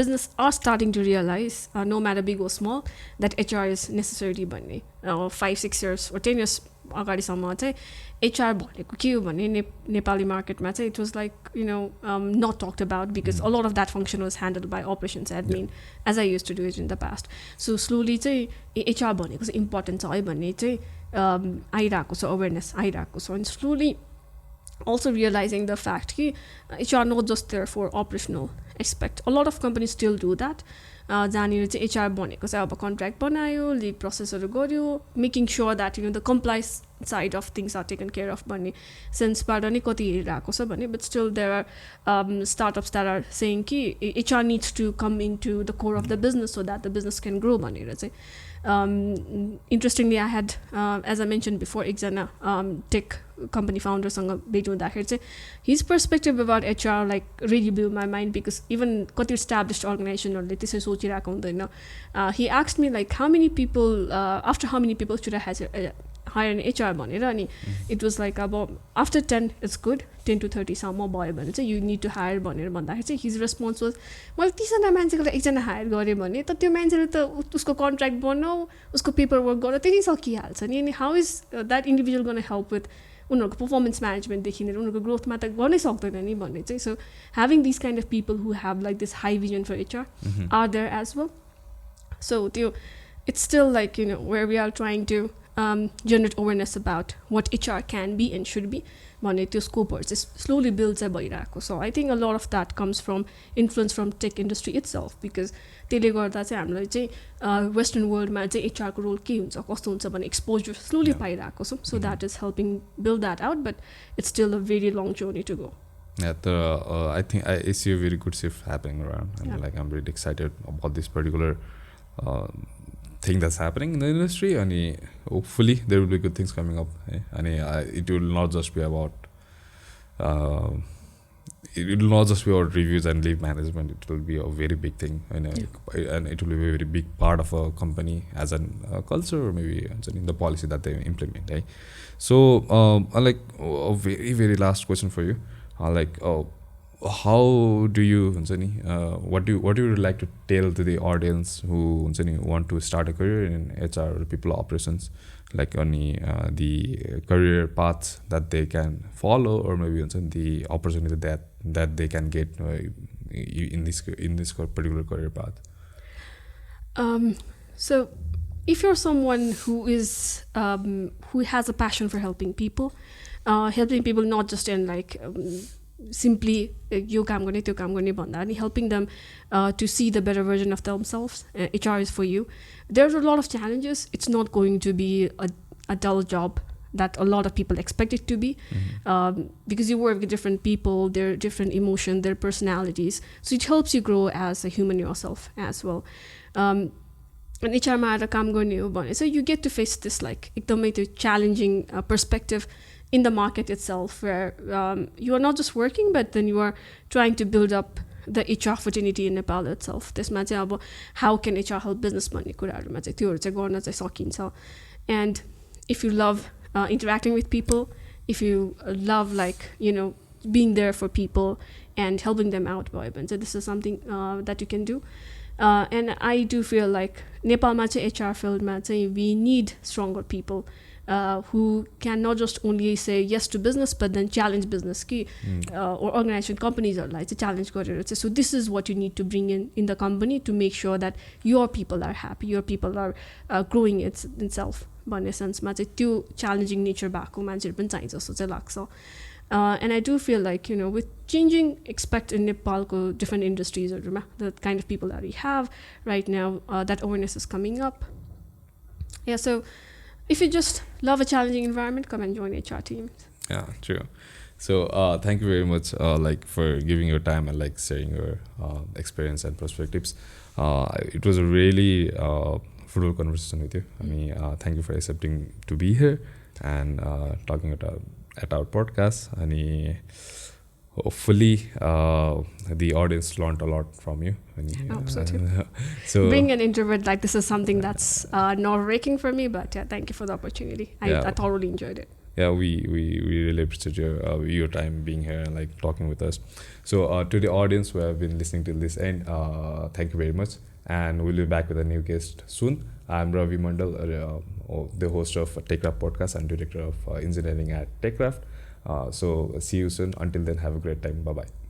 business are starting to realise no matter big or small that HR is necessary भन्ने 5-6 years or 10 years अगाडिसम्म चाहिँ HR भनेको के हो भने नेपाली मार्केटमा चाहिँ it was like not talked about because a lot of that function was handle by operations admin as I use to do it in the past so slowly चाहिँ HR भनेको चाहिँ इम्पोर्टेन्ट छ है भन्ने चाहिँ आइरहेको छ अवेरनेस आइरहेको छ अनि slowly also realizing the fact that HR not just there for operational aspect. A lot of companies still do that. जहाँनिर चाहिँ HR बनेको चाहिँ अब कन्ट्र्याक्ट बनायो लिभ प्रोसेसहरू गर्यो making sure that the complies side of things are taken care of भन्ने सेन्सबाट नै कति हेरिरहेको छ भने but still there are startups that are saying कि HR needs to come into the core of the business so that the business can grow भनेर चाहिँ interestingly I had as I mention before एकजना tech company फाउन्डरसँग भेट हुँदाखेरि चाहिँ his perspective about HR like really blew my mind because even कति established अर्गनाइजेसनहरूले त्यसरी सोचिरहेको हुँदैन he asked me like how many people after how many people should has hire an HR भनेर अनि इट वाज लाइक अब after 10 it's good 10 to 30 सम्म भयो भने चाहिँ यु निड टु हायर भनेर भन्दाखेरि चाहिँ हिज रेस्पोन्स वाज मैले 30जना मान्छेको लागि एकजना हायर गरेँ भने त त्यो मान्छेले त उसको कन्ट्र्याक्ट बनाऊ उसको पेपर वर्क गरेर त्यति सकिहाल्छ नि अनि हाउ इज द्याट इन्डिभिजुअल गर्न हेल्प विथ उनीहरूको पर्फर्मेन्स म्यानेजमेन्टदेखि लिएर उनीहरूको ग्रोथमा त गर्नै सक्दैन नि भन्ने चाहिँ so having this kind of people who have like this high vision for HR are there as well so त्यो it's still like where we are trying to generate awareness about what HR can be and should be भन्ने त्यो स्कोपहरू चाहिँ slowly build चाहिँ भइरहेको so I think a lot of that comes from influence from tech industry itself because त्यसले गर्दा चाहिँ हामीलाई चाहिँ वेस्टर्न वर्ल्डमा चाहिँ एचआरको रोल के हुन्छ कस्तो हुन्छ भन्ने एक्सपोजर स्लोली पाइरहेको छौँ so that is helping build that out but it's still a very long journey to go Yeah, I think I see a very good shift happening around, and like I'm really excited about this particular thing that's happening in the industry. And hopefully there will be good things coming up. And it will not just be about reviews and leave management. It will be a very big thing, and it will be a very big part of a company as a culture, or maybe in the policy that they implement. So, like a very very last question for you. How do you what do you like to tell to the audience who want to start a career in HR or people operations, like the career paths that they can follow, or maybe the opportunity that they can get in this particular career path? So if you're someone who is who has a passion for helping people not just in like simply यो काम गर्ने त्यो काम गर्ने भन्दा नि helping them to see the better version of themselves. HR is for you. There's a lot of challenges. It's not going to be a dull job that a lot of people expect it to be, because you work with different people, their different emotions, their personalities, so it helps you grow as a human yourself as well. And HR मा आएर काम गर्ने हो भने so you get to face this like एकदमै त्यो challenging perspective in the market itself, where you are not just working, but then you are trying to build up the HR fraternity in Nepal itself. त्यसमा चाहिँ अब how can HR help business भन्ने कुराहरूमा चाहिँ त्योहरू चाहिँ गर्न चाहिँ सकिन्छ. And if you love interacting with people, if you love like being there for people and helping them out भयो भने चाहिँ this is something that you can do. And I do feel like Nepalमा चाहिँ HR fieldमा चाहिँ we need stronger people who can not just only say yes to business but then challenge business or organization companies are like challenge गरेर चाहिँ so this is what you need to bring in the company to make sure that your people are happy, your people are growing itself भन्ने सेन्समा चाहिँ त्यो challenging nature भएको मान्छेहरू पनि चाहिन्छ जस्तो चाहिँ लाग्छ. And I do feel like with changing expect in Nepalको different industries the kind of people that we have right now, that awareness is coming up. Yeah, so if you just love a challenging environment, come and join HR team. Yeah, true. So thank you very much like for giving your time and like sharing your experience and perspectives. It was a really fruitful conversation with you. I mean, thank you for accepting to be here and talking at our podcast. And hopefully the audience learned a lot from you. Absolutely. So being an introvert like this is something that's nerve-wracking for me, but yeah, thank you for the opportunity. I thoroughly enjoyed it. yeah, we really appreciate your time being here and like talking with us. So to the audience who have been listening till this end, thank you very much, and we'll be back with a new guest soon. I'm Ravi Mandal, the host of TechCraft podcast and director of engineering at TechCraft. So see you soon. Until then, have a great time. Bye bye.